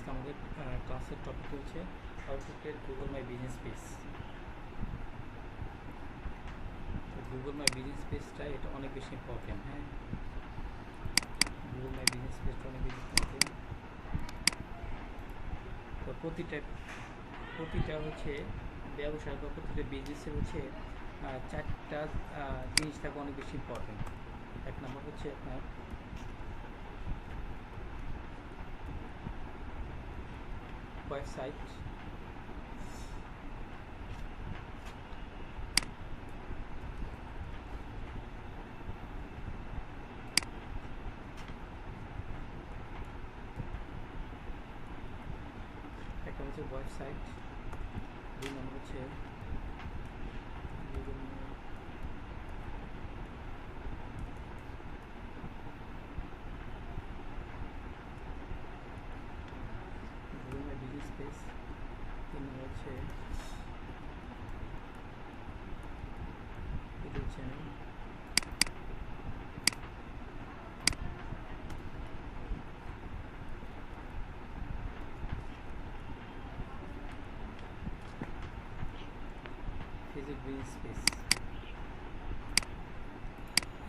আজকে আমাদের ক্লাসের টপিক হচ্ছে how to create Google my business page. তো গুগল মাই বিজনেস পেজটা এটা অনেক বেশি ইম্পর্টেন্ট। হ্যাঁ, গুগল মাই বিজনেস পেজটা অনেক বেশি ইম্পর্টেন্ট। তো প্রতিটা হচ্ছে ব্যবসায় বা প্রতিটা বিজনেসের হচ্ছে চারটা জিনিস থাকা অনেক বেশি ইম্পর্টেন্ট। এক নম্বর হচ্ছে আপনার ওয়েবসাইট, একটা হচ্ছে ওয়েবসাইট, দুই নম্বর হচ্ছে গুগল মাই বিজনেস পেজ, তিন নম্বর হচ্ছে YouTube channel, Facebook business page.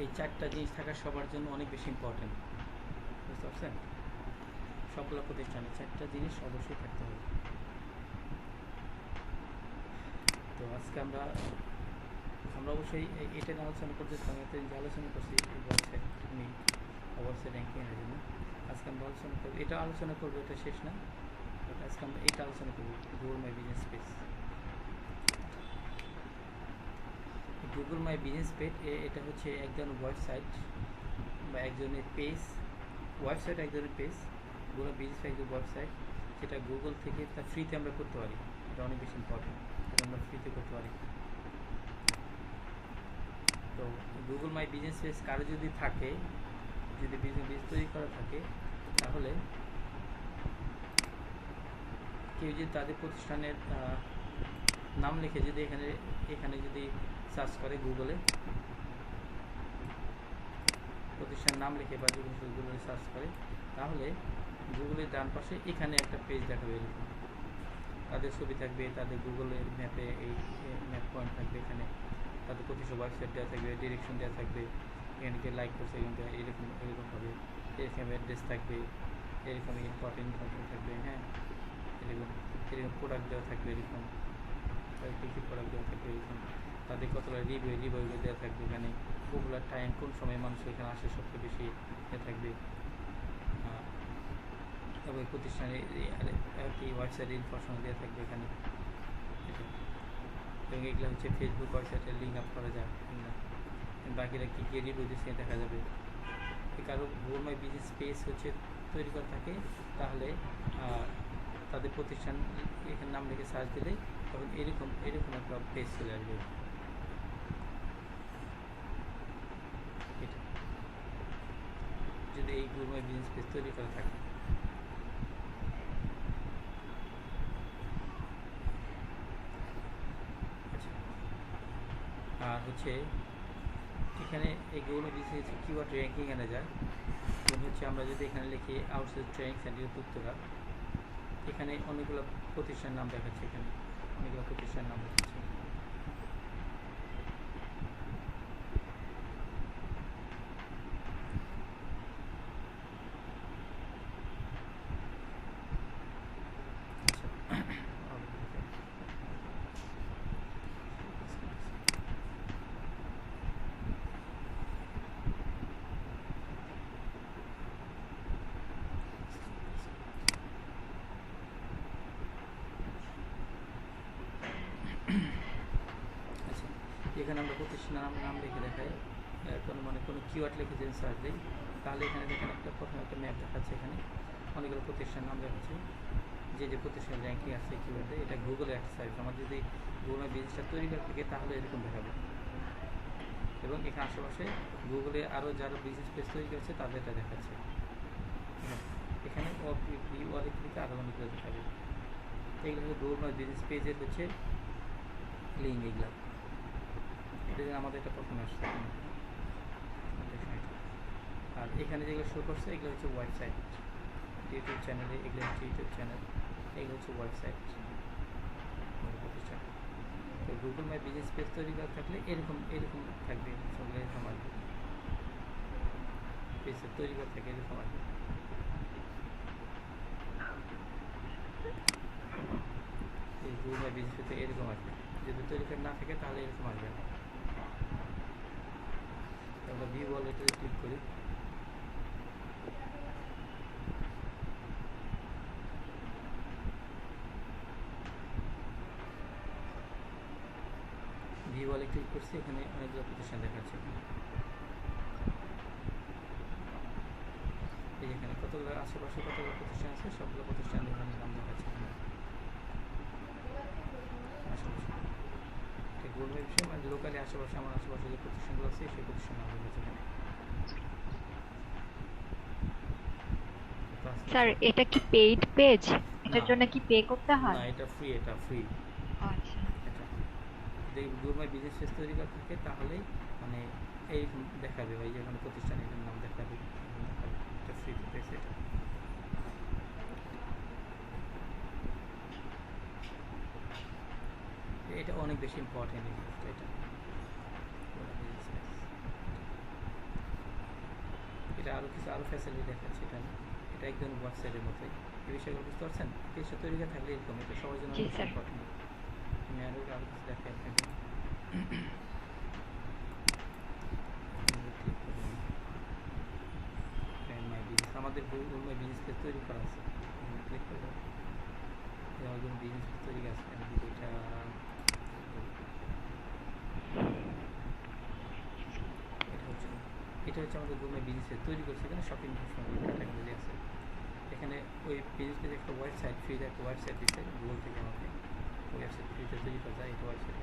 এই চারটা জিনিস থাকা সবার জন্য অনেক বেশি ইম্পর্টেন্ট, বুঝতে পারছেন? সবগুলো প্রতিষ্ঠানে চারটা জিনিস অবশ্যই থাকতে হবে। তো আজকে আমরা অবশ্যই এটা নিয়ে আলোচনা করতেছি। আমি যে আলোচনা করছি এই ওয়েবসাইট ওয়েবসাইট র্যাঙ্কিংয়ের জন্য আজকে আমরা আলোচনা করবো। এটা আলোচনা করবো, এটা শেষ না, বাট আজকে আমরা এটা আলোচনা করবো, Google my business page. Google my business page এটা হচ্ছে এক ধরনের ওয়েবসাইট বা একজনের পেজ। ওয়েবসাইট এক ধরনের page, Google business page website, যেটা গুগল থেকে তা ফ্রিতে আমরা করতে পারি। এটা অনেক বেশি ইম্পর্টেন্ট, এটা আমরা ফ্রিতে করতে পারি। তো গুগল মাই বিজনেস পেজ কারো যদি থাকে, যদি বিজনেস তৈরি করা থাকে, তাহলে কেউ যদি তাদের প্রতিষ্ঠানের নাম লিখে যদি এখানে যদি সার্চ করে, গুগলে প্রতিষ্ঠান নাম লিখে বা গুগলে সার্চ করে, তাহলে গুগলের ডান পাশে এখানে একটা পেজ দেখাবে। এরকম তাদের ছবি থাকবে, তাদের গুগলের ম্যাপে এই ম্যাপ পয়েন্ট থাকবে, এখানে তাদের প্রতিষ্ঠান ওয়েবসাইট দেওয়া থাকবে, ডিরেকশন দেওয়া থাকবে, এখানে গিয়ে লাইক করছে এরকম হবে, এরকম অ্যাড্রেস থাকবে, এরকম ইম্পর্টেন্ট ইনফরমেশন থাকবে। হ্যাঁ, এরকম প্রোডাক্ট দেওয়া থাকবে, এরকম কী কী প্রোডাক্ট দেওয়া থাকবে, এরকম তাদের কতটা রিভিউগুলো দেওয়া থাকবে, এখানে পপুলার টাইম, কোন সময় মানুষ এখানে আসে সবচেয়ে বেশি থাকবে, তবে প্রতিষ্ঠানে কি ওয়েবসাইটের ইনফরমেশন দেওয়া থাকবে এখানে। এবং এগুলো হচ্ছে ফেসবুক ওয়েবসাইটে লিঙ্ক আপ করা যায় না, বাকিরা কী কী রিভিউ দিচ্ছে দেখা যাবে। কারো গুগল মাই বিজনেস পেজ হচ্ছে তৈরি করা থাকে, তাহলে তাদের প্রতিষ্ঠান এখানে নাম লিখে সার্চ দিলে তখন এরকম একটা পেজ চলে আসবে। এটা যদি এই গুগল মাই বিজনেস পেজ তৈরি করা থাকে। আর হচ্ছে এখানে এই গুগল বিজনেস কিওয়ার্ড র্যাঙ্কিং আনা যায়। এবং হচ্ছে আমরা যদি এখানে লিখি আউটসোর্স ট্রেনিং সেন্টার উত্তরা, এখানে অনেকগুলো প্রতিষ্ঠানের নাম দেখাচ্ছে, এখানে অনেকগুলো প্রতিষ্ঠানের নাম দেখাচ্ছে। এখানে আমরা প্রতিষ্ঠানের নাম লিখে দেখাই, কোনো কিওয়ার্ড লিখে যদি সার্চ দিই, তাহলে এখানে দেখেন প্রথমে একটা ম্যাপ দেখাচ্ছে, এখানে অনেকগুলো প্রতিষ্ঠানের নাম দেখাচ্ছে, যে প্রতিষ্ঠান র্যাঙ্কিং আছে কিওয়ার্ডে। এটা গুগলের একটা সার্ভিস। আমার যদি গুগলের বিজনেসটা তৈরি করে থাকে তাহলে এরকম দেখাবে। এবং এখানে আশেপাশে গুগলে আরও যারা বিজনেস পেজ তৈরি করেছে তাদেরটা দেখাচ্ছে। এখানে ক্লিকে আরও অনেকগুলো দেখাবে। এগুলো হচ্ছে গুগল মাই বিজনেস পেজের হচ্ছে লিঙ্ক। এগুলো এটা আমাদের এটা প্রথমে আসছে। আর এখানে যেগুলো শো করছে এগুলো হচ্ছে ওয়েবসাইট। ইউটিউব চ্যানেলে, এগুলো হচ্ছে ইউটিউব চ্যানেল, এগুলো হচ্ছে ওয়েবসাইট প্রতিষ্ঠান। তো গুগল মাই বিজনেস পেজ তৈরি করা থাকলে এরকম থাকবে, সবগুলো এরকম আসবে, পেজ তৈরি করা থাকে এরকম আসবে। এই গুগল মাই বিজনেস পেজ এরকম আসবে, যদি তৈরি করে না থাকে তাহলে এরকম আসবে না। আমরা ভিউ অল এটাতে ক্লিক করি, ভিউ অলে ক্লিক করছি, এখানে অনেকগুলো প্রতিষ্ঠান দেখাচ্ছে। এই যেখানে কতগুলো আশেপাশে কতগুলো প্রতিষ্ঠান আছে, সবগুলো প্রতিষ্ঠান এখানে নাম দেখাচ্ছে। আশেপাশে গুগল মাই বিষয় মানে লোকালি আশেপাশে, আমার আশেপাশে যে প্রতিষ্ঠানগুলো আছে সেই প্রতিষ্ঠান নাম দেখাচ্ছে এখানে। স্যার এটা কি পেইড পেজ? এটার জন্য কি পে করতে হয়? না, এটা ফ্রি, এটা ফ্রি। আচ্ছা, এটা যদি গুগল মাই বিজনেস পেজ তৈরি করা থাকে তাহলেই মানে এই দেখাবে, ভাই যেখানে প্রতিষ্ঠানের নাম দেখাবে, এটা ফ্রি পেজ। এটা অনেক বেশি ইম্পর্টেন্ট এই জিনিসটা। এটা আরও ফ্যাসিলিটি দেখাচ্ছে এটা, এটা একদম ওয়েবসাইটের মতোই। এই বিষয়গুলো বুঝতে পারছেন? পেজটা তৈরি করা থাকলে এরকম, এটা সবার জন্য অনেক ইম্পর্টেন্ট। আমি আরও কিছু দেখাই আপনাকে। আমাদের গুগল মাই বিজনেস পেজ তৈরি করা আছে, ক্লিক করে আমাদের বিজনেস পেজ তৈরি আছে। এটা হচ্ছে আমাদের গুগল মাই বিজনেস পেজ তৈরি করছে, এখানে শপিং ক্যাটাগরি আছে। এখানে ওই বিজনেস পেজে একটা ওয়েবসাইট, ফ্রিতে একটা ওয়েবসাইট দিচ্ছে গুগল থেকে আমাকে, ওয়েবসাইট ফ্রিতে তৈরি করা যায়। এটা ওয়েবসাইট,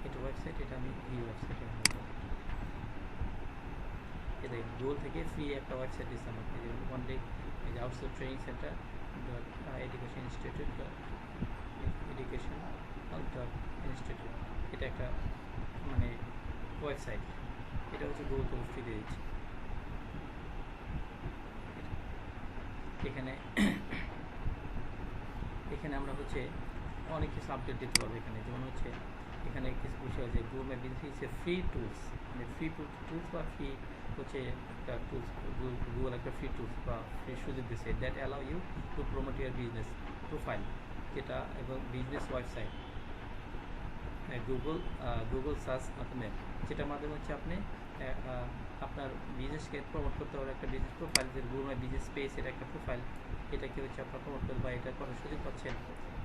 এটা ওয়েবসাইট, এটা আমি এই ওয়েবসাইটে এটা গুগল থেকে ফ্রি একটা ওয়েবসাইট দিচ্ছে আমাকে, যেমন ওয়ান ডে এই যে outsource training centre education institute, education institute, এটা একটা মানে ওয়েবসাইট। এটা হচ্ছে গুগল থেকে ফ্রিতে দিচ্ছে। এখানে এখানে আমরা হচ্ছে অনেক কিছু আপডেট দিতে পারবো এখানে, যেমন হচ্ছে এখানে কিছু বিষয় আছে Google my business is a free tools, মানে ফ্রি টুলস বা ফ্রি হচ্ছে একটা টুলস, গুগল একটা ফ্রি টুলস বা ফ্রি সুযোগ দিচ্ছে, that allow you to promote your business profile, যেটা এবং বিজনেস ওয়েবসাইট গুগল সার্চ মাধ্যমে, যেটার মাধ্যমে হচ্ছে আপনি আপনার বিজনেসকে প্রমোট করতে পারবেন। একটা বিজনেস প্রোফাইল, যে গুগল মাই বিজনেস পেজ, এটা একটা প্রোফাইল, এটাকে হচ্ছে আপনার প্রমোট করতে বা এটা করার সুযোগ পাচ্ছেন,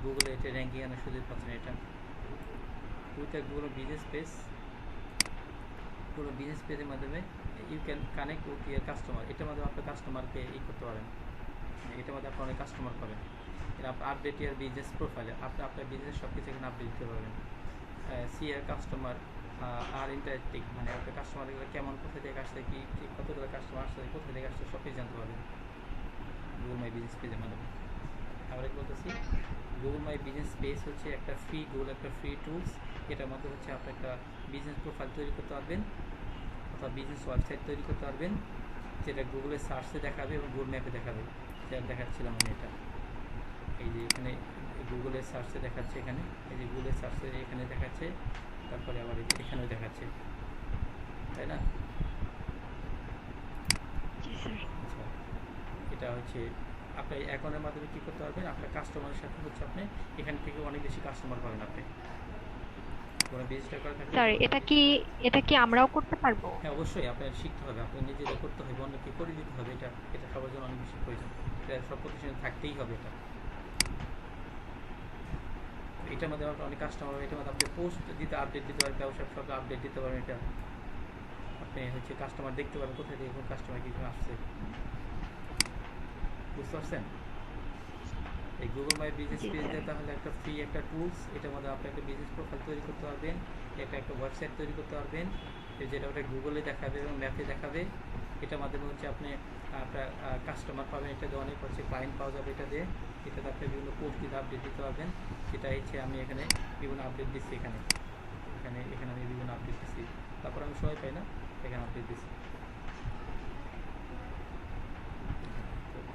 গুগলে এটা র্যাঙ্কিং আনার সুযোগ পাচ্ছেন। এটা with Google business page, Google business পেজের মাধ্যমে you can connect with your customer, এটার মাধ্যমে আপনার কাস্টমারকে করতে পারেন, এটার মধ্যে আপনি অনেক কাস্টমার পাবেন। এটা আপনার আপডেট ইয়ার বিজনেস প্রোফাইলে আপনি আপনার বিজনেস সব কিছু এখানে আপডেট দিতে পারবেন। সি ইয়ার কাস্টমার আর ইন্টারেক্টিং, মানে আপনার কাস্টমারগুলো কেমন, কোথা থেকে আসছে, কি কতগুলো কাস্টমার আসছে, কোথা থেকে আসছে, সব কিছু জানতে পারবেন গুগল মাই বিজনেস পেজের মাধ্যমে। আমরা কি বলতেছি, গুগল মাই বিজনেস পেজ হচ্ছে একটা ফ্রি, গুগল একটা ফ্রি টুলস, এটার মধ্যে হচ্ছে আপনি একটা বিজনেস প্রোফাইল তৈরি করতে পারবেন অথবা বিজনেস ওয়েবসাইট তৈরি করতে পারবেন, যেটা গুগলের সার্চে দেখাবে এবং গুগল ম্যাপে দেখাবে। যেটা দেখাচ্ছিলাম আমি, এটা এই যে এখানে গুগলের সার্চে দেখাচ্ছে, এখানে এই যে গুগলের সার্চে এখানে দেখাচ্ছে, তারপরে আবার এখানেও দেখাচ্ছে, তাই না? আচ্ছা, এটা হচ্ছে আপনার অ্যাকাউন্টের মাধ্যমে কী করতে পারবেন, আপনার কাস্টমারের সাথে হচ্ছে আপনি এখান থেকে অনেক বেশি কাস্টমার পাবেন। আপনি কোনো বিজনেস করা থাকলে স্যার এটা কি আমরাও করতে পারবো? হ্যাঁ, অবশ্যই আপনার শিখতে হবে, আপনার নিজেরা করতে হবে, অন্যকে করে দিতে হবে। এটা এটা সবার জন্য অনেক বেশি প্রয়োজন, এটা সব প্রতিষ্ঠানে থাকতেই হবে। এটার মধ্যে আপনার অনেক কাস্টমার হবে, এটার মধ্যে আপনি পোস্ট দিতে, আপডেট দিতে পারেন, ব্যবসার সব আপডেট দিতে পারেন। এটা আপনি হচ্ছে কাস্টমার দেখতে পারেন, কোথায় থেকে কোন কাস্টমার কিছু আসছে, বুঝতে পারছেন? এই গুগল মাই বিজনেস পেজে তাহলে একটা ফ্রি একটা টুলস, এটার মধ্যে আপনি একটা বিজনেস প্রোফাইল তৈরি করতে পারবেন, একটা ওয়েবসাইট তৈরি করতে পারবেন, যেটা ওটা গুগলে দেখাবে এবং ম্যাপে দেখাবে। এটার মাধ্যমে হচ্ছে আপনি আপনার কাস্টমার পাবেন, এটা দিয়ে অনেক হচ্ছে ক্লায়েন্ট পাওয়া যাবে। এটাতে আপনি বিভিন্ন পোস্ট দিতে, আপডেট দিতে পারবেন। সেটা হচ্ছে আমি এখানে বিভিন্ন আপডেট দিচ্ছি, এখানে আমি বিভিন্ন আপডেট দিচ্ছি, তারপর আমি সময় পাই না, এখানে আপডেট দিচ্ছি।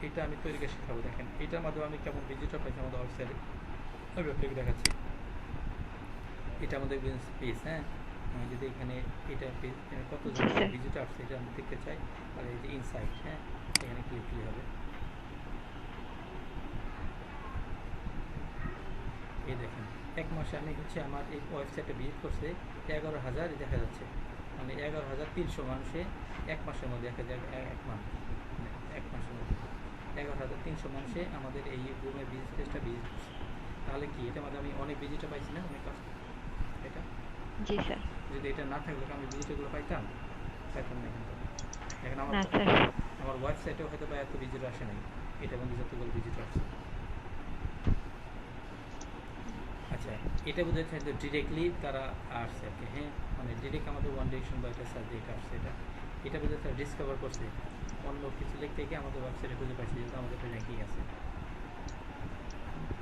এটা আমি তৈরি করে শেখাবো। দেখেন এটার মাধ্যমে আমি কেমন ভিজিটর পাইছি আমাদের ওয়েবসাইটে, আমি আপনাকে দেখাচ্ছি। এটা আমাদের বিজনেস পেজ। হ্যাঁ, আমি যদি এখানে এটা পেজ কতজন জি স্যার। ভিজিটর আসছে এটা আমি দেখতে চাই, আর এই যে ইনসাইট, হ্যাঁ এখানে ক্লিক করলে হবে। এই দেখেন এক মাসে আমি হচ্ছে আমার এই ওয়েবসাইটে ভিজিট করছে 11,000 দেখা যাচ্ছে, মানে 11,300 মানুষে এক মাসের মধ্যে দেখা যায়, এক মাস মানে এক মাসের মধ্যে 11,300 মানুষে আমাদের এই রুমের বিজনেস পেজটা ভিজিট করছে। তাহলে কি এটার মধ্যে আমি অনেক ভিজিটর পাইছি না, অনেক কাজ এটা। জি স্যার। যদি এটা না থাকলে কি আমি ভিজিটরগুলো পাইতাম? পাইতাম না কিন্তু। এখন আমার না স্যার। আমার ওয়েবসাইটেও হয়তো বা এত ভিজিটর আসে নাই, এটা মধ্যে যতগুলো ভিজিটর আসছে। আচ্ছা, এটা বোঝা যাচ্ছে যে ডিরেক্টলি তারা আসছে আর কি। হ্যাঁ, মানে ডিরেক্ট আমাদের ওয়ান ডিরেকশন বা এটা সাবজেক্ট আসছে, এটা বোঝা যাচ্ছে ডিসকভার করছে, অন্য কিছু লিখতে গিয়ে আমাদের ওয়েবসাইটে খুঁজে পাইছে, যেহেতু আমাদের একটা র্যাঙ্কিং আছে।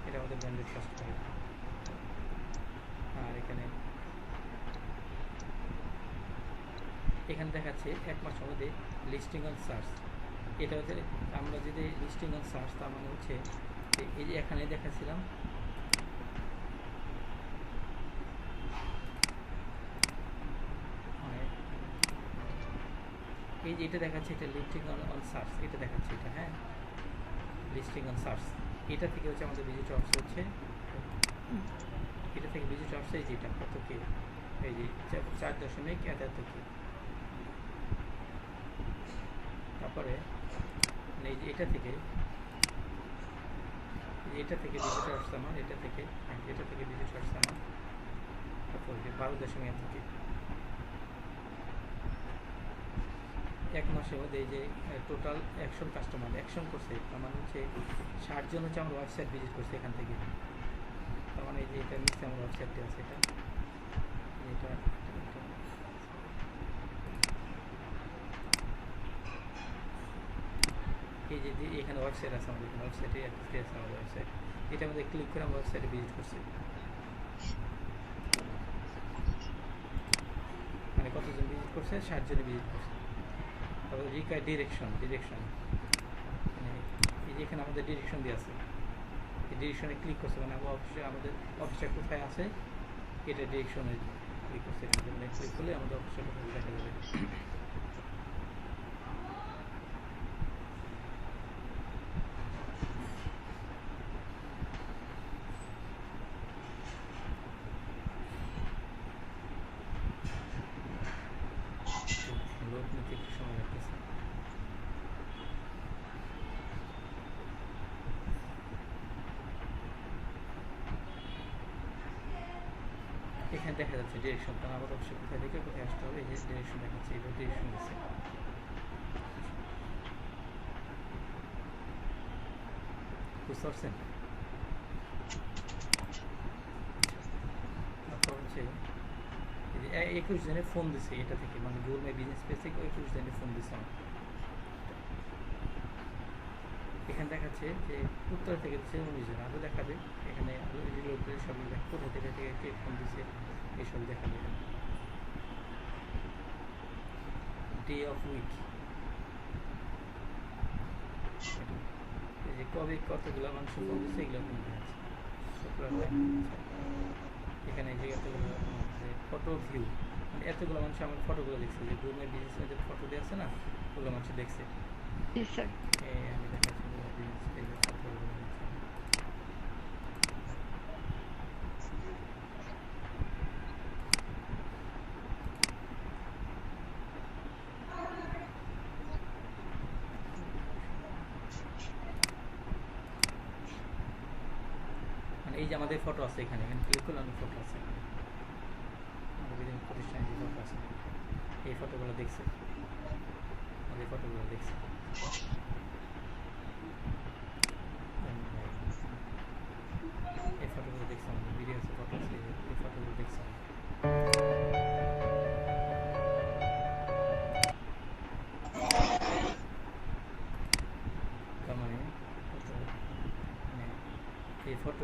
এটা আমাদের ব্র্যান্ডেড ফার্স্ট করে। আর এখানে দেখাচ্ছে এক মাসের মধ্যে লিস্টিং অন সার্চ। এটা হচ্ছে আমরা যদি লিস্টিং অন সার্চ, তার মানে হচ্ছে এই যে এখানে দেখাচ্ছিলাম, এই যে এটা দেখাচ্ছে, এটা লিস্টিং অন সার্চ, এটা দেখাচ্ছে এটা। হ্যাঁ, লিস্টিং অন সার্চ, এটা থেকে হচ্ছে আমাদের ভিজিটর আসছে হচ্ছে, এটা থেকে ভিজিটর আসছে এই যে এটা কত কে, এই যে 4.1 কে। তারপরে এই যে এটা থেকে ভিজিটর আসছে আমার, এটা থেকে ভিজিটর আসছে আমার কত, 12.1 কে। এক মাসের মধ্যে এই যে টোটাল অ্যাকশন কাস্টমার অ্যাকশন করছে, তার মানে হচ্ছে 60 জন হচ্ছে আমার ওয়েবসাইট ভিজিট করছে এখান থেকে। তার মানে এই যে এটা নিচে আমার ওয়েবসাইটটি আছে, এটা এই যে এখানে ওয়েবসাইট আছে আমাদের, এখানে ওয়েবসাইটে অ্যাড্রেস আছে আমাদের ওয়েবসাইট, এটা আমাদের ক্লিক করে আমরা ওয়েবসাইটে ভিজিট করছি। মানে কতজন ভিজিট করছে? 60 জনে ভিজিট করছে। তারপরে রিকাই ডিরেকশন, মানে এই যে এখানে আমাদের ডিরেকশন দিয়ে আছে, এই ডিরেকশনে ক্লিক করছে, মানে আমাদের অফিসটা কোথায় আছে এটা ডিরেকশনে ক্লিক করছে। এখানে ক্লিক করলে আমাদের অফিসটা কোথায় দেখা যাবে। লোড নিতে একটু সময় লাগতেছে। এখানে দেখা যাচ্ছে ডিরেকশন, কারণ আমাদের অবশ্যই কোথায় থেকে কোথায় আসতে হবে, এই যে ডিরেকশন দেখাচ্ছে, এটা ডিরেকশন দিচ্ছে। বুঝতে পারছেন? তারপর হচ্ছে এই যে 21 জনে ফোন দিছে এটা থেকে, মানে গুগল মাই বিজনেস পেজ থেকে 21 জনে ফোন দিছে আমার। এখানে দেখাচ্ছে যে উত্তর থেকে দিচ্ছে 19 জন, আরও দেখাবে এখানে রিলোড করে সব কোথা থেকে কে ফোন দিচ্ছে এইসব দেখাবে। ডে অফ উইক, এই যে কবে কতগুলো মানুষ ফোন দিচ্ছে এগুলো ফোন দেখাচ্ছে। এখানে যে এতগুলো ফটো ভিউ, মানে এতগুলো মানুষ আমার ফটোগুলো দেখছে, যে গ্রুমের বিজনেস যে ফটো দিয়ে আছে না, ওগুলো মানুষ দেখছে। জি স্যার। আমি দেখাচ্ছি বিজনেস পেজের ফটোগুলো দেখছি। মানে এই যে আমাদের ফটো আছে এখানে ক্লিক করলে অনেক ফটো আছে, আমাদের বিভিন্ন প্রতিষ্ঠানে যে ফটো আছে, এই ফটোগুলো দেখছে, আমাদের ফটোগুলো দেখছে। এই ফটোগুলো দেখছে, আমাদের ভিডিও আছে, ফটো আছে, এই ফটোগুলো দেখছে। তার মানে এই ফটো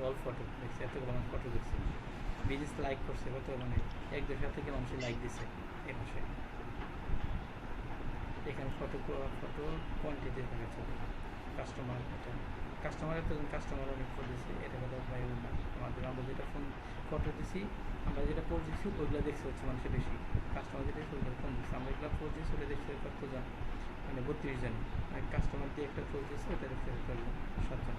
অল ফটো দেখছে, এতগুলো মানুষ ফটো দেখছে। বিজনেস লাইক করছে কত, মানে 1-2 থেকে মানুষের লাইক দিচ্ছে এই মাসে। এখানে ফটো কোয়ান্টিটি দেখাচ্ছে কাস্টমার, এটা কাস্টমারের তো কাস্টমার অনেক ফটো দিচ্ছে, এটা কথা ভাই না। আমরা যেটা ফটো দিছি, আমরা যেটা পোস্ট দিচ্ছি ওইগুলো দেখতে হচ্ছে মানুষের বেশি, কাস্টমার যেটা দেখছে ওইগুলো কম দিচ্ছে। আমরা এগুলো পোস্ট দিচ্ছি ওটা দেখতে কতজন, মানে 32 জন। কাস্টমার দিয়ে একটা পোস্ট দিচ্ছে ওটা দেখতে কতজন, 7 জন।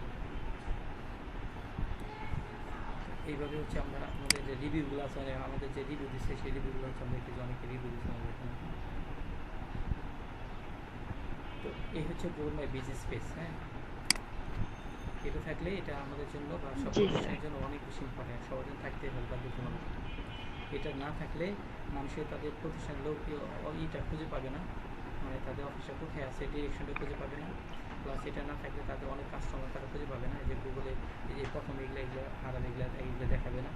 এইভাবে হচ্ছে আমরা আমাদের যে রিভিউগুলো আছে, মানে আমাদের যে রিভিউ দিচ্ছে সেই রিভিউগুলো হচ্ছে আমরা দেখি অনেকে রিভিউ দিচ্ছে আমাদের এখানে। তো এই হচ্ছে গুগল মাই বিজনেস স্পেস। হ্যাঁ, এটা থাকলে এটা আমাদের জন্য বা সব প্রতিষ্ঠানের জন্য অনেক বেশি ইম্পর্টেন্ট, সবার জন্য থাকতে হবে বাধ্যতামূলক। এটা না থাকলে মানুষের তাদের প্রতিষ্ঠান লোক ইটা খুঁজে পাবে না, মানে তাদের অফিসটা কোথায় আছে ডিরেকশনটা খুঁজে পাবে না। প্লাস এটা না থাকলে তাদের অনেক কাস্টমার তারা খুঁজে পাবে না। এই যে গুগলে এই যে প্রথম এগুলো হারাম এগুলো দেখাবে না,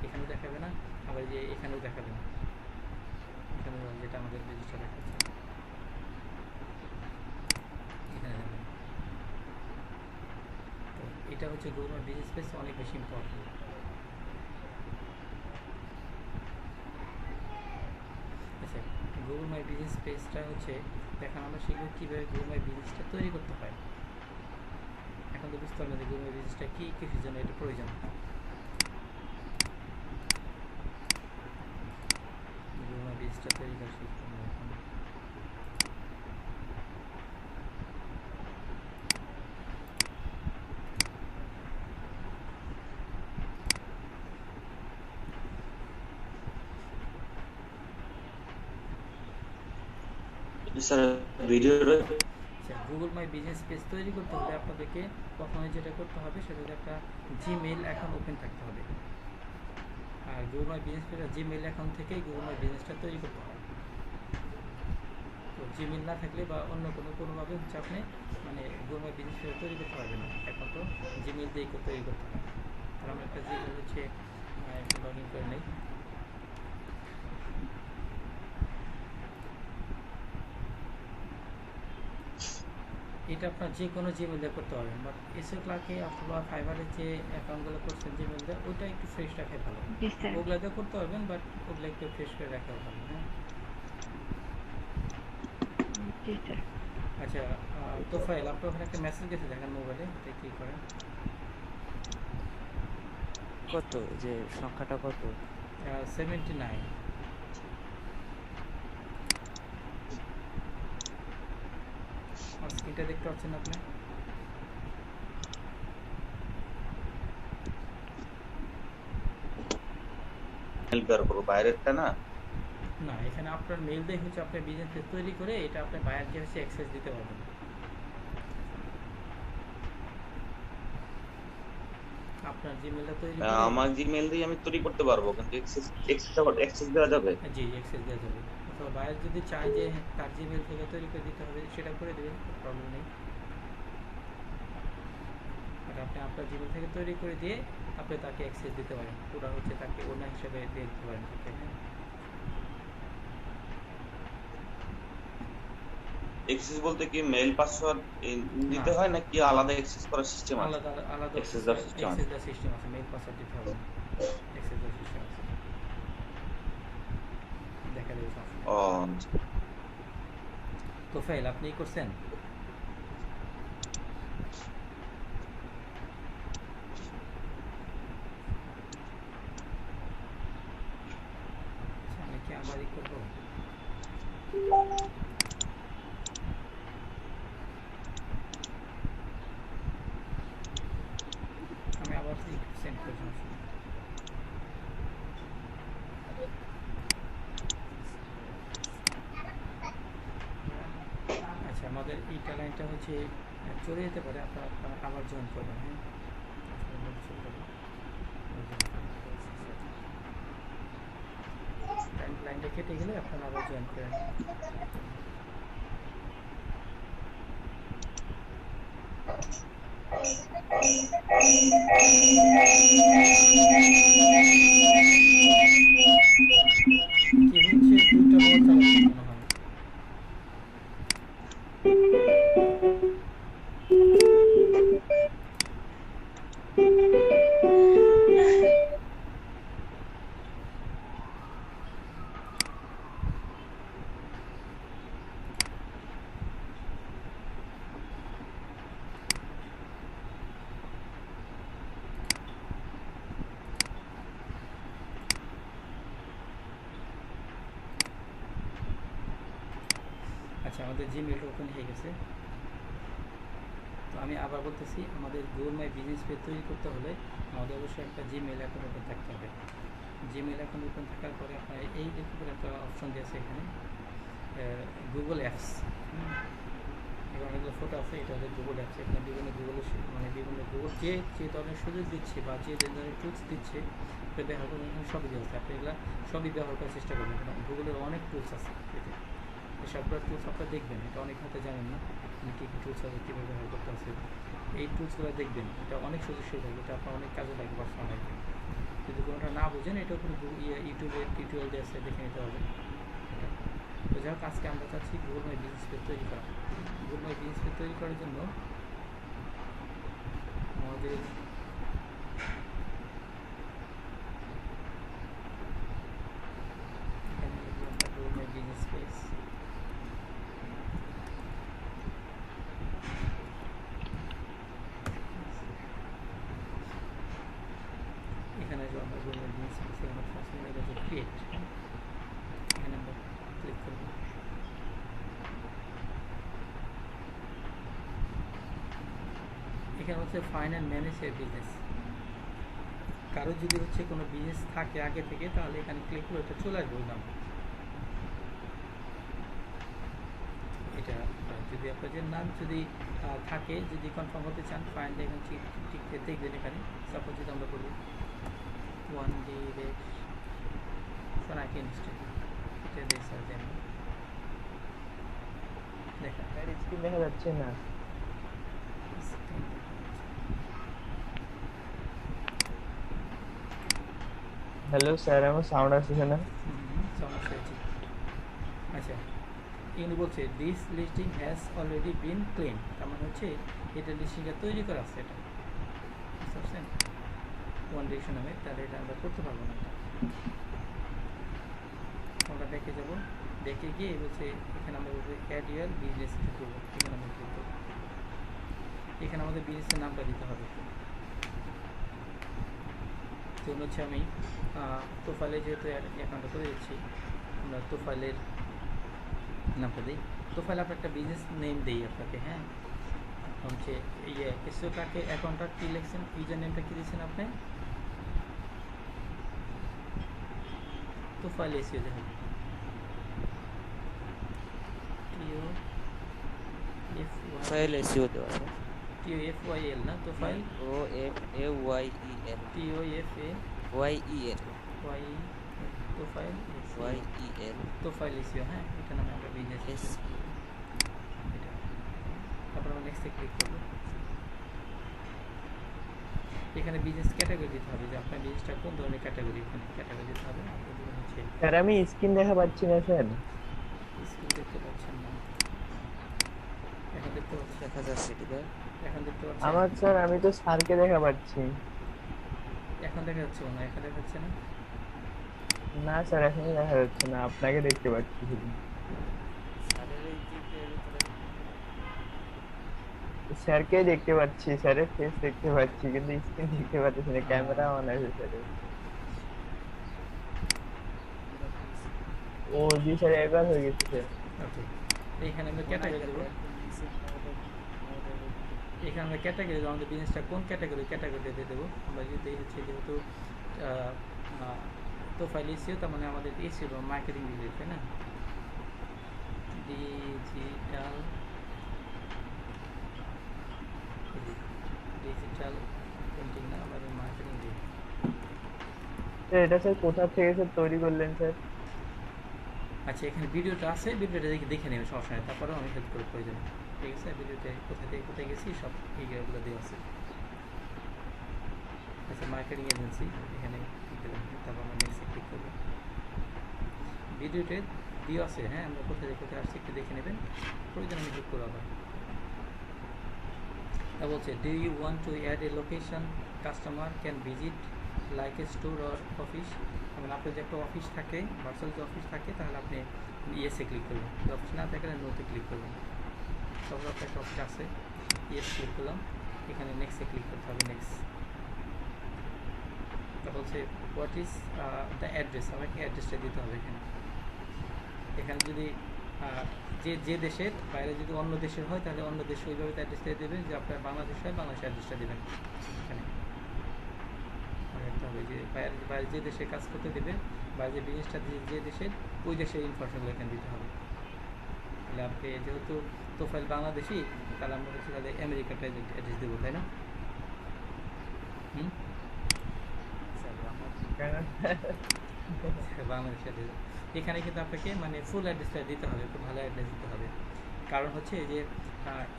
এখানেও দেখাবে না, আবার যে এখানেও দেখাবে না, এখানে যেটা আমাদের রেজিস্টার দেখাচ্ছে এখানে দেখাবে। তো এটা হচ্ছে গুগল মাই বিজনেস স্পেস অনেক বেশি ইম্পর্টেন্ট। আচ্ছা, গুগল মাই বিজনেস স্পেসটা হচ্ছে দেখেন আমরা শিখব কীভাবে গুগল মাই বিজনেসটা তৈরি করতে হয়। এখন তো বুঝতে পারলাম যে গুগল মাই বিজনেসটা কী কিছুর জন্য এটা প্রয়োজন। গুগল মাই বিজনেসটা তৈরি করা শিখব আমরা এখন। স্যার ভিডিওটা আচ্ছা, গুগল মাই বিজনেস পেজ তৈরি করতে হলে আপনাদেরকে প্রথমে যেটা করতে হবে সেটা হচ্ছে একটা জিমেইল অ্যাকাউন্ট ওপেন থাকতে হবে। আর গুগল মাই বিজনেস পেজের জিমেইল অ্যাকাউন্ট থেকেই গুগল মাই বিজনেসটা তৈরি করতে হয়। তো জিমেইল না থাকলে বা অন্য কোনোভাবে হচ্ছে আপনি মানে গুগল মাই বিজনেস পেজ তৈরি করতে পারবেন না, এখন তো জিমেইল দিয়েই তৈরি করতে হয়। তাহলে আমরা একটা জিমেইল হচ্ছে লগ ইন করে নেই। এটা আপনার যে কোনো জিমেল দিয়ে করতে পারবেন, বাট এসএ ক্লার্কে অথবা ফাইবারের যে অ্যাকাউন্টগুলো করছেন জিমেল দিয়ে ওইটা একটু ফ্রেশ রাখাই ভালো। ওগুলো দিয়ে করতে পারবেন, বাট ওগুলো একটু ফ্রেশ করে রাখা ভালো। হ্যাঁ, আচ্ছা, তোফাইল আপনার ওখানে একটা মেসেজ গেছে দেখেন মোবাইলে, এটা কি করেন? কত যে সংখ্যাটা কত? 79। স্ক্রিনটা দেখতে পাচ্ছেন আপনি? বের করব বাইরেরটা না। না, এখানে আপনার মেইল দিয়ে হচ্ছে আপনার বিজনেস পেজ তৈরি করে এটা আপনি বায়ারকে হচ্ছে অ্যাক্সেস দিতে পারবেন। আপনার জিমেলটা তৈরি করে আমার জিমেইল দিয়ে আমি তৈরি করতে পারবো, কিন্তু অ্যাক্সেস দেওয়া যাবে? জি, অ্যাক্সেস দেওয়া যাবে। অথবা বায়ার যদি চায় যে তার জিমেল থেকে তৈরি করে দিতে হবে সেটা করে দেবেন, প্রবলেম নেই। আর আপনি আপনার জিমেল থেকে তৈরি করে দিয়ে আপনি তাকে অ্যাক্সেস দিতে পারেন, পুরো হচ্ছে তাকে ওনার হিসেবে দিয়ে দিতে পারেন। অ্যাক্সেস বলতে কি মেইল পাসওয়ার্ড দিতে হয় নাকি আলাদা অ্যাক্সেস করার সিস্টেম আছে? আলাদা আলাদা অ্যাক্সেস দেওয়ার সিস্টেম আছে। সিস্টেম আছে, মেইল পাসওয়ার্ড দিতে হবে না, অ্যাক্সেস দেওয়ার সিস্টেম আছে, দেখা দেবে সব। ও তো ফাইল আপনি করছেন? আমি কি আবারই করবো? আমি আবার সেন্ড করে সমস্যা নেই। আচ্ছা, আমাদের এইটা লাইনটা হচ্ছে চলে যেতে পারে, আপনারা আবার জয়েন করবেন। হ্যাঁ, লাইনটা কেটে গেলে আপনারা আবার জয়েন করেন। কি হচ্ছে, দুইটা বল চালাচ্ছে মনে হয়। আমাদের জিমেলটা ওপেন হয়ে গেছে। তো আমি আবার বলতেছি, আমাদের গুগল মাই বিজনেস পেজ তৈরি করতে হলে আমাদের অবশ্যই একটা জিমেল অ্যাকাউন্ট ওপেন থাকতে হবে। জিমেল অ্যাকাউন্ট ওপেন থাকার পরে আপনার এই দেখতে পারে একটা অপশন দিয়েছে এখানে গুগল অ্যাপস। এখানে অনেকগুলো ফটো আছে, এটা হচ্ছে গুগল অ্যাপস। এখানে বিভিন্ন গুগলের মানে বিভিন্ন গুগল যে যে ধরনের সুযোগ দিচ্ছে বা যে যে ধরনের টুলস দিচ্ছে এটা ব্যবহার করে এখানে সবই দেওয়া আছে। আপনি এগুলো সবই ব্যবহার করার চেষ্টা করবেন, কারণ গুগলের অনেক টুলস আছে এতে। এই সবগুলো টুলস আপনারা দেখবেন, এটা অনেক হয়তো জানেন না কী কী টুলস আছে, কীভাবে ব্যবহার করতে আছে। এই টুলসগুলো দেখবেন, এটা অনেক সুযোগ সুবিধা, এটা আপনার অনেক কাজে লাগবে পার্সোনাল লাইফে। যদি কোনোটা না বুঝেন এটা কোনো ইউটিউবে টিউটোরিয়াল দিয়ে আছে, দেখে নিতে হবে। তো যাই হোক, আজকে আমরা চাচ্ছি গুগল মাই বিজনেস পেজ তৈরি করা। গুগল মাই বিজনেস পেজ তৈরি করার জন্য আমাদের এখানে গুগল মাই বিজনেস পেজ, এখানে যে আমরা গুগল মাই বিজনেস পেজ এখানে ফার্স্ট এটা হচ্ছে ক্রিয়েট, এখানে আমরা ক্লিক করব। এখানে হচ্ছে ফাইন্ড অ্যান্ড ম্যানেজ এর বিজনেস। কারো যদি হচ্ছে কোনো বিজনেস থাকে আগে থেকে, তাহলে এখানে ক্লিক করে এটা চলে আসবে ওই নাম। এটা যদি আপনাদের নাম যদি থাকে, যদি কনফার্ম হতে চান, ফাইন্ড এখানে ঠিক দেখবেন। এখানে সাপোজ যদি আমরা বলি ওয়ান ডে সোনাকি ইনস্টিটিউট, এটা দিয়ে সার্চ দেন। দেখা স্ক্রিন দেখা যাচ্ছে না। হ্যালো স্যার, আমার সাউন্ড আসছে না। সমস্যা আছে। আচ্ছা, ইনি বলছে this listing has already been claim, তার মানে হচ্ছে এটা লিস্টিংটা তৈরি করা আছে। এটা বুঝতে পারছেন, ওয়ান ডিরেকশন নামে, তাহলে এটা আমরা করতে পারবো না। আমরা ব্যাকে যাব, ব্যাকে গিয়ে বলছে এখানে আমরা বলছি অ্যাড ইয়ার বিজনেস করবো। এখানে আমরা ক্লিক করবো, এখানে আমাদের বিজনেসের নামটা দিতে হবে। তো হচ্ছে আমি প্রোফাইলে যেহেতু অ্যাকাউন্টটা করে দিচ্ছি, আমরা প্রোফাইলের নামটা দিই। প্রোফাইলে আপনার একটা বিজনেস নেম দিই আপনাকে। হ্যাঁ, হচ্ছে এসওটাকে অ্যাকাউন্টটা কী লিখছেন, ইউজার নেমটা কী দিচ্ছেন আপনি, প্রোফাইল এসিও দেখুন ফাইল এসইও দেওয়া আছে। TOFYL না, profile OFAYEL TOFAYEL profile YEL profile SEO. হ্যাঁ, এটা নামে আমরা বিজনেস এস এটা। তারপর আমরা নেক্সটে ক্লিক করবো। এখানে বিজনেস ক্যাটাগরি দিতে হবে, যে আপনার বিজনেসটা কোন ধরনের ক্যাটাগরি, এখানে ক্যাটাগরি দিতে হবে। আপনাদের হচ্ছে স্যার আমি স্ক্রিন দেখা পাচ্ছি না স্যার। স্ক্রিন দেখতে পাচ্ছেন না, এখন দেখতে পাচ্ছেন, দেখা যাচ্ছে দিদার। এখন দেখতে পাচ্ছেন। আমার স্যার আমি তো স্যারকে দেখা পাচ্ছি। এখন দেখা যাচ্ছে না, এখন দেখা যাচ্ছে না। না স্যার, এখনই দেখা যাচ্ছে না, আপনাকে দেখতে পাচ্ছি শুধু। স্যারকে দেখতে পাচ্ছি, স্যারের ফেস দেখতে পাচ্ছি, কিন্তু স্ক্রিন দেখতে পাচ্ছি না। ক্যামেরা অন আছে স্যারের। ও জি স্যার, এবার হয়ে গেছে স্যার। ওকে, এইখানে আমরা ক্যাটাগরি দেবো। এখানে আমরা ক্যাটাগরি দেবো, আমাদের বিজনেসটা কোন ক্যাটাগরিতে দিয়ে দেবো। আমরা যদি হচ্ছে যেহেতু প্রোফাইল এসিও, তার মানে আমাদের এসিও মার্কেটিং রিলেটেড, তাই না? ডিজিটাল পেন্টিং না, আমাদের মার্কেটিং রিলেটেড। স্যার এটা স্যার কোথা থেকে স্যার তৈরি করলেন স্যার? আচ্ছা, এখানে ভিডিওটা আছে, ভিডিওটা দেখে নেবে, সমস্যা নেই। তারপরেও আমি হেল্প করে প্রয়োজন, ঠিক আছে? ভিডিওতে কোথা থেকে কোথায় গেছি সব এইগুলো দেওয়া আছে। আচ্ছা, মার্কেটিং এজেন্সি, এখানে ক্লিক দিলাম, তারপর আমরা নেক্সটে ক্লিক করবো। ভিডিওতে দেওয়া আছে। হ্যাঁ, আমরা কোথায় থেকে কোথায় আসছি একটু দেখে নেবেন, প্রয়োজন আমি হেল্প করবো আবার। তা বলছে do you want to add a location customer can visit like a store or office. মানে আপনার যে একটা অফিস থাকে, ভার্চুয়াল যে অফিস থাকে, তাহলে আপনি ইয়েসে ক্লিক করবেন। যদি অফিস না থাকে তাহলে নোতে ক্লিক করবেন। সব একটা অফিস আছে, ইয়েস ক্লিক করলাম। এখানে নেক্সটে ক্লিক করতে হবে, নেক্সট। তা বলছে হোয়াট ইজ দ্য অ্যাড্রেস, আমাকে অ্যাড্রেসটা দিতে হবে। এখানে যদি যে যে দেশের বাইরে যদি অন্য দেশের হয় তাহলে অন্য দেশে ওইভাবে অ্যাড্রেসটা দেবেন, যে আপনার বাংলাদেশ হয় বাংলাদেশের অ্যাড্রেসটা দেবেন এখানে। মনে রাখতে হবে যে বাইরে যে দেশে কাজ করতে দেবে, বাইরে যে বিজনেসটা যে দেশের, ওই দেশের ইনফরমেশনগুলো এখানে দিতে হবে। তাহলে আপনি যেহেতু তোফাইল বাংলাদেশি, তাহলে আমরা হচ্ছে তাহলে আমেরিকাটা অ্যাড্রেস দেবো, তাই না? বাংলাদেশ অ্যাড্রেস এখানে কিন্তু আপনাকে মানে ফুল অ্যাড্রেসটা দিতে হবে, খুব ভালো অ্যাড্রেস দিতে হবে। কারণ হচ্ছে যে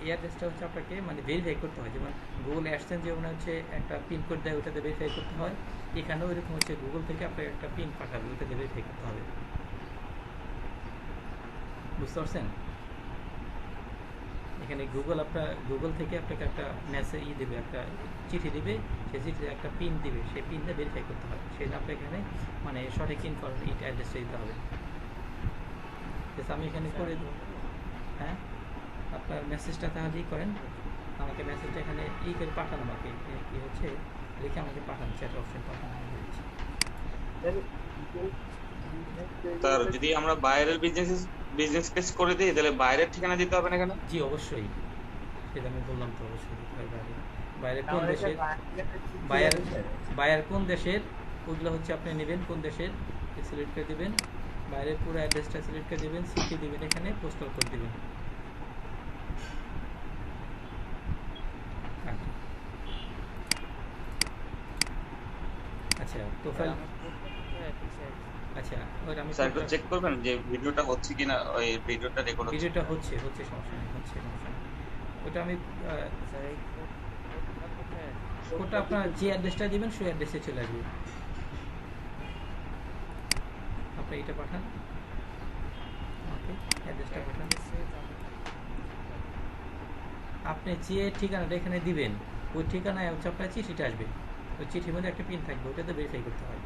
এই অ্যাড্রেসটা হচ্ছে আপনাকে মানে ভেরিফাই করতে হয়, যেমন গুগল অ্যাডসেন্স যেমন হচ্ছে একটা পিনকোড দেয়, ওটাতে ভেরিফাই করতে হয়। এখানেও এরকম হচ্ছে গুগল থেকে আপনাকে একটা পিন পাঠাবে, ওটাতে ভেরিফাই করতে হবে। বুঝতে পারছেন? এখানে গুগল থেকে আপনাকে একটা মেসেজ দেবে, একটা চিঠি দিবে, সেই চিঠিতে একটা পিন দিবে, সেই পিনটা ভেরিফাই করতে হয়। সেই জন্য আপনাকে এখানে মানে সঠিক ইনফরমেশন অ্যাড্রেসটা দিতে হবে। আমি এখানে করে দেবো। হ্যাঁ, আপনার মেসেজটা তাহলে করেন, আমাকে মেসেজটা এখানে করে পাঠান, আমাকে কি হচ্ছে লিখে আমাকে পাঠান, চ্যাট অপশন পাঠান। স্যার যদি আমরা বাইরের বিজনেস পেজ করে দিই তাহলে বাইরের ঠিকানা দিতে হবে না এখানে? জি অবশ্যই, সেটা আমি বললাম তো, অবশ্যই দিতে হয়। বাইরে কোন দেশের, বায়ার কোন দেশের, ওইগুলো হচ্ছে আপনি নেবেন, কোন দেশের সিলেক্ট করে দেবেন, বাইরের পুরো অ্যাড্রেসটা সিলেক্ট করে দেবেন, সিটি দেবেন, এখানে পোস্টাল কোড দেবেন। আচ্ছা প্রোফাইল, আচ্ছা ওটা আমি স্যার একটু চেক করবেন যে ভিডিওটা হচ্ছে কিনা, ওই ভিডিওটা রেকর্ড হচ্ছে। ভিডিওটা হচ্ছে সমস্যা নেই, হচ্ছে সমস্যা নেই। ওটা আমি ওটা আপনার যে অ্যাড্রেসটা দিবেন সেই অ্যাড্রেসে চলে আসবে। আপনি এটা পাঠান, ওকে অ্যাড্রেসটা পাঠান। আপনি যে ঠিকানাটা এখানে দিবেন, ওই ঠিকানায় হচ্ছে আপনার চিঠিটা আসবে, ওই চিঠির মধ্যে একটা পিন থাকবে, ওটাতে ভেরিফাই করতে হয়।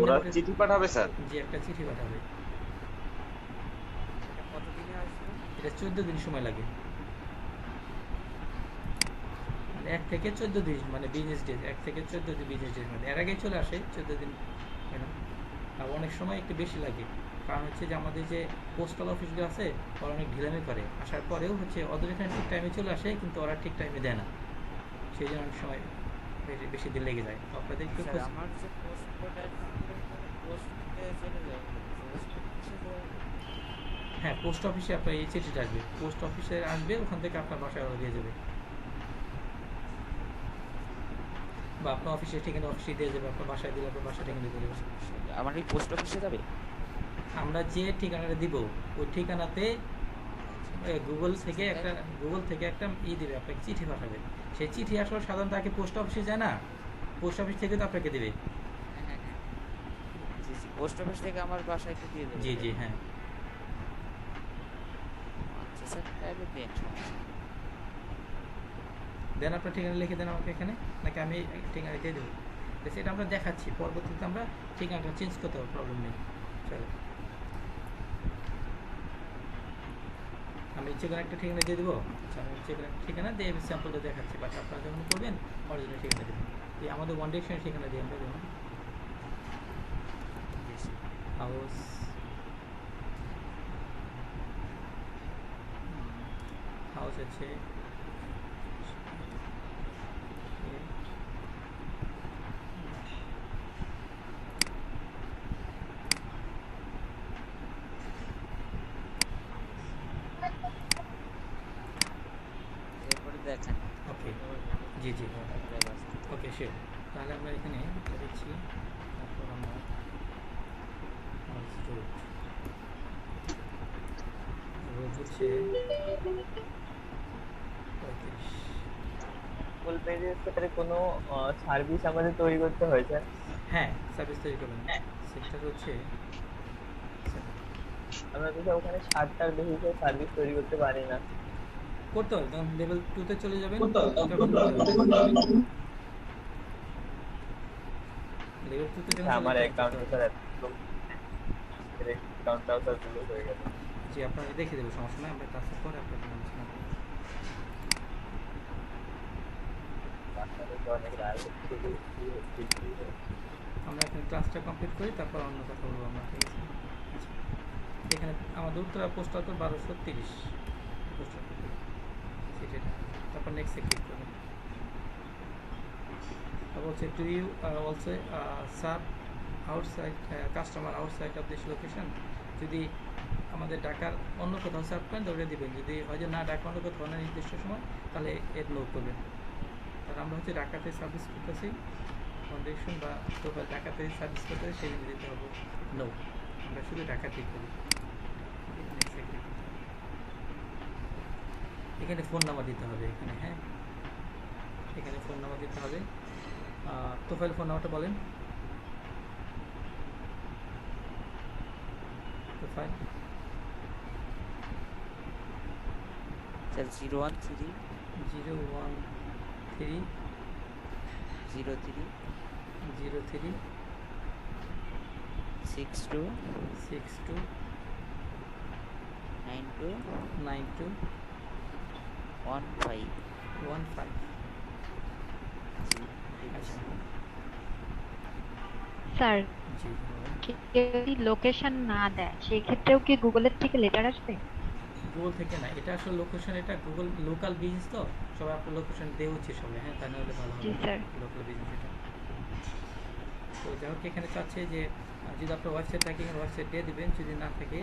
ওরা চিঠি পাঠাবে স্যার? জি একটা চিঠি পাঠাবে, এটা 14 দিন সময় লাগে, মানে 1 থেকে 14 দিন, মানে বিজনেস ডে 1 থেকে 14 দিন বিজনেস ডের মধ্যে। এর আগে চলে আসে 14 দিন, আর অনেক সময় একটু বেশি লাগে। কারণ হচ্ছে যে আমাদের যে পোস্টাল অফিসগুলো আছে, ওরা অনেক ঢিলামি করে, আসার পরেও হচ্ছে ওদের এখানে ঠিক টাইমে চলে আসে, কিন্তু ওরা ঠিক টাইমে দেয় না, সেই জন্য অনেক সময় বেশি দিন লেগে যায়। আপনাদের একটু হ্যাঁ, পোস্ট অফিসে আপনার এই চিঠিটা আসবে, পোস্ট অফিসে আসবে, ওখান থেকে আপনার বাসায় ওরা দিয়ে যাবে, বা আপনার অফিসের ঠিকানা অফিসে দিয়ে যাবে, আপনার বাসায় দিলে আপনার বাসা ঠিকানা দিয়ে যাবে। আমার এই পোস্ট অফিসে যাবে? আমরা যে ঠিকানাটা দিব ওই ঠিকানাতে গুগল থেকে একটা দিবে, আপনাকে চিঠি পাঠাবে। সেই চিঠি আসলে সাধারণত আগে পোস্ট অফিসে যায় না, পোস্ট অফিস থেকে তো আপনাকে দেবে। পোস্ট অফিস থেকে আমার বাসায় দিয়ে দেবে? জি জি হ্যাঁ। আচ্ছা স্যার, তাহলে দেন, দেন আপনার ঠিকানা লিখে দেন আমাকে এখানে, নাকি আমি ঠিকানা দিয়ে দেবো? সেটা আমরা দেখাচ্ছি, পরবর্তীতে আমরা ঠিকানাটা চেঞ্জ করতে হবে, প্রবলেম নেই। চলো আমি যেখানে একটা ঠিকানা দিয়ে দেবো, আমি যেখানে ঠিকানা দিয়ে স্যাম্পলটা দেখাচ্ছি, বাট আপনারা যখন করবেন অরিজিনাল ঠিকানা দেবেন। এই আমাদের ওয়ান ডিরেকশনের ঠিকানা দিয়ে আমরা যেমন হাউস আছে এরপরে দেখেন। ওকে জি জি ওকে শিওর। তাহলে আমরা এখানে দিচ্ছি, তারপর আমরা রোড হচ্ছে 35। গুগল পেজের সাথে কোনো সার্ভিস আমাদের তৈরি করতে হয়েছে? হ্যাঁ সার্ভিস তৈরি করবেন, সেটা হচ্ছে আমরা তো ওখানে 60টার বেশি সার্ভিস তৈরি করতে পারি না। করতে হবে, তখন লেভেল 2 তে চলে যাবেন, লেভেল 2 তে যখন আমার অ্যাকাউন্টে স্যার অ্যাকাউন্টটাও স্যার ক্লোজ হয়ে গেছে। জি আপনাকে দেখে দেবো, সমস্যা নেই, আমরা ক্লাসের পরে আপনাকে আলোচনা করব। আপনাদের তো অনেক রায় হচ্ছে। আমরা এখানে ক্লাসটা কমপ্লিট করি, তারপর অন্য কথা বলবো আমরা, ঠিক আছে? আচ্ছা, এখানে আমাদের Uttara postal code 1230 postal code, সেটা। তারপর নেক্সটে ক্লিক করবেন। তারপর হচ্ছে to you also serve outside customer outside of this location. যদি আমাদের ঢাকার অন্য কোথাও সার্ভ করেন তাহলে দিবেন, যদি হয় যে না ঢাকা অন্য কোথাও না নির্দিষ্ট সময়, তাহলে এর নো করবেন। কারণ আমরা হচ্ছে ঢাকাতে সার্ভিস করতেছি, ফাউন্ডেশন বা টোটাল ঢাকাতে সার্ভিস করতে সেখানে দিতে হবে নো, আমরা শুধু ঢাকাতেই করি। এখানে ফোন নাম্বার দিতে হবে এখানে, হ্যাঁ এখানে ফোন নাম্বার দিতে হবে। প্রোফাইল ফোন নাম্বারটা বলেন। Profile sir 013 013 03 03 62 62 92 92 15 15। জি, ঠিক আছে। আচ্ছা, স্যার জি বলুন। কেউ যদি লোকেশন না দেয় সেই ক্ষেত্রেও কি গুগলের থেকে লেটার আসবে? গুগল থেকে না, এটা আসলে লোকেশন, এটা গুগল লোকাল বিজনেস তো, সবাই আপনার লোকেশন দিয়ে হচ্ছে সবাই, হ্যাঁ তা নাহলে ভালো জি হবে। স্যার। লোকাল বিজনেস এটা। তো যাই হোক, এখানে চাচ্ছে যে যদি আপনার ওয়েবসাইট থাকে এখানে ওয়েবসাইট দিয়ে দেবেন, যদি না থাকে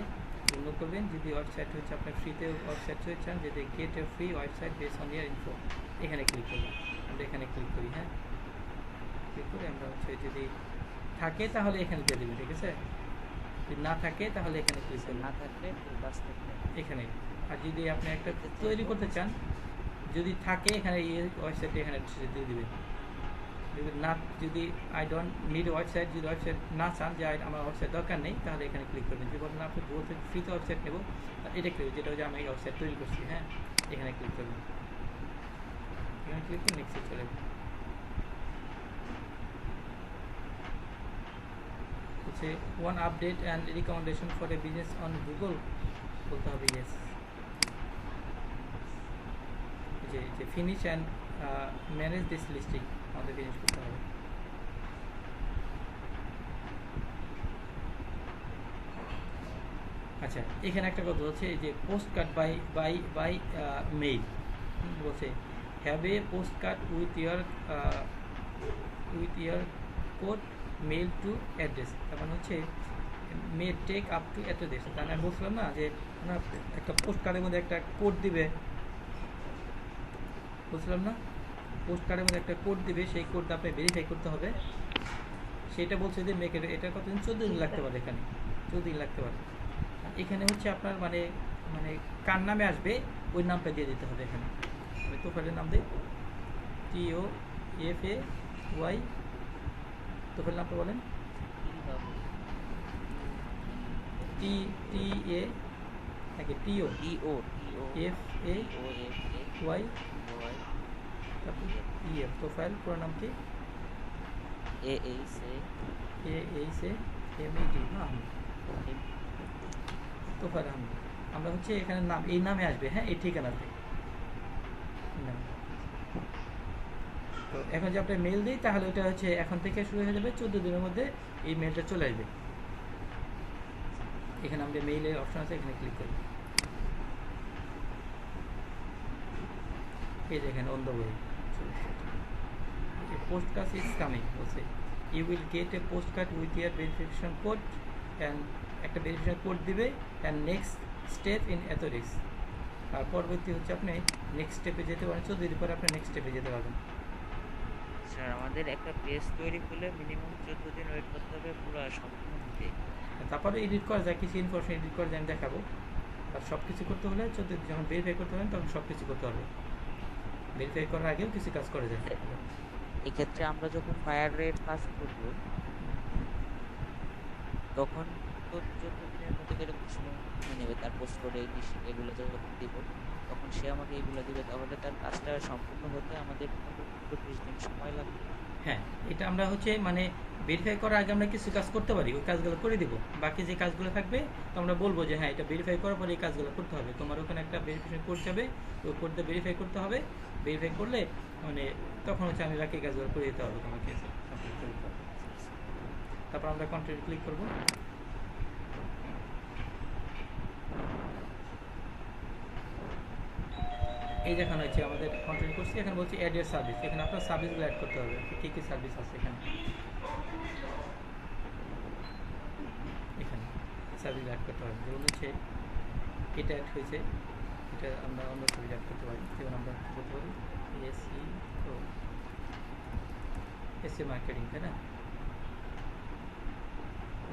বন্ধ করবেন। যদি ওয়েবসাইট হচ্ছে আপনার ফ্রিতে ওয়েবসাইট চান, যদি gate A free website base on year info, এখানে ক্লিক করবেন। আমরা এখানে ক্লিক করি, হ্যাঁ ক্লিক করে আমরা হচ্ছে যদি থাকে তাহলে এখানে দিয়ে দেবেন, ঠিক আছে? যদি না থাকে তাহলে এখানে ক্লিক স্যার, করবেন, না থাকলে কাজ থাকলে এখানে। আর যদি আপনি একটা তৈরি করতে চান, যদি থাকে এখানে এই ওয়েবসাইটে এখানে দিয়ে দিবেন। যদি আই ডোন্ট নিড ওয়েবসাইট, যদি ওয়েবসাইট না চান যে আমার ওয়েবসাইট দরকার নেই, তাহলে এখানে ক্লিক করবেন। যদি বলেন আপনি গুগল থেকে ফ্রিতে ওয়েবসাইট নেব, এটা ক্লিক, যেটা হচ্ছে আমি এই ওয়েবসাইট তৈরি করছি, হ্যাঁ এখানে ক্লিক করবেন। এখানে ক্লিক করে নেক্সটে চলে যাবেন। হচ্ছে one update and recommendation for a business on Google, বলতে হবে ইয়েস। যে finish and manage this listing, আমাদের ফিনিশ করতে হবে। আচ্ছা, এখানে একটা কথা হচ্ছে যে পোস্ট কার্ড বাই মেইল বলছে, have a post card with your code mail to address. তার মানে হচ্ছে may take up to address. তার আমি বলছিলাম না যে আপনার একটা পোস্ট কার্ডের মধ্যে একটা কোড দিবে, বলছিলাম না পোস্ট কার্ডের মধ্যে একটা কোড দিবে, সেই কোডটা আপনি ভেরিফাই করতে হবে। সেটা বলছে যে মেকের এটা কতদিন, 14 দিন লাগতে পারে, এখানে 14 দিন লাগতে পারে। এখানে হচ্ছে আপনার মানে মানে কার নামে আসবে ওই নামটা দিয়ে দিতে হবে। এখানে আমি তোফাইলের নাম দিই, TOFAY, তোফাইল নামটা বলেন। TTA নাকি TO FAY, তারপর EF, তোফাইল পুরো নাম কি? AHAMED, তোফাইল আহমেদ। আমরা হচ্ছে এখানে নাম এই নামে আসবে, হ্যাঁ এই ঠিকানাতে। তো এখন যে আপনি মেল দিই, তাহলে ওটা হচ্ছে এখন থেকে শুরু হয়ে যাবে, 14 দিনের মধ্যে এই মেলটা চলে আসবে। এখানে আমাদের মেইলের অপশন আছে, এখানে ক্লিক করি। এই দেখেন on the way, post card is coming বলছে, you will get a post card with your verification code, and একটা ভেরিফিকেশন কোড দিবে, অ্যান্ড নেক্সট স্টেপ ইন এথোরিক্স। আর পরবর্তী হচ্ছে আপনি নেক্সট স্টেপে যেতে পারেন, 14 দিন পরে আপনি নেক্সট স্টেপে যেতে পারবেন। স্যার, আমাদের একটা পেজ তৈরি করলে মিনিমাম 14 দিন ওয়েট করতে হবে পুরো সম্পূর্ণ হতে। তারপরে এডিট করা যায়, কিছু ইনফরমেশন এডিট করা যায়, আমি দেখাবো। আর সব কিছু করতে হলে 14 দিন, যখন ভেরিফাই করতে হবেন তখন সব কিছু করতে হবে। ভেরিফাই করার আগেও কিছু কাজ করা যায়। এক্ষেত্রে আমরা যখন বায়ারের কাজ করব তখন তো 14 দিনের মধ্যে এরকম সময় নেবে, তার পোস্ট করে এগুলো যখন দিব তখন সে আমাকে এগুলো দিবে, তাহলে তার কাজটা সম্পূর্ণ হতে আমাদের 15-20 দিন সময় লাগবে। হ্যাঁ, এটা আমরা হচ্ছে মানে ভেরিফাই করার আগে আমরা কিছু কাজ করতে পারি, ওই কাজগুলো করে দিব। বাকি যে কাজগুলো থাকবে তো আমরা বলবো যে হ্যাঁ এটা ভেরিফাই করার পরে এই কাজগুলো করতে হবে। তোমার ওখানে একটা ভেরিফিকেশন কোড যাবে, ওই কোডটা ভেরিফাই করতে হবে। ভেরিফাই করলে মানে তখন হচ্ছে আমি বাকি কাজগুলো করে দিতে হবে তোমাকে। তারপর আমরা কন্টিনিউ ক্লিক করব। এই যেখানে হচ্ছে আমাদের কন্টিনিউ করছি, এখানে বলছি অ্যাড ইয়ার সার্ভিস। এখানে আপনার সার্ভিসগুলো অ্যাড করতে হবে, কী কী সার্ভিস আছে এখানে। এখানে সার্ভিস অ্যাড করতে হবে, যেমন হচ্ছে এটা অ্যাড হয়েছে, এটা আমরা অন্য সার্ভিস অ্যাড করতে পারি। যেমন আমরা কী করতে পারি, এসি মার্কেটিং, তাই না?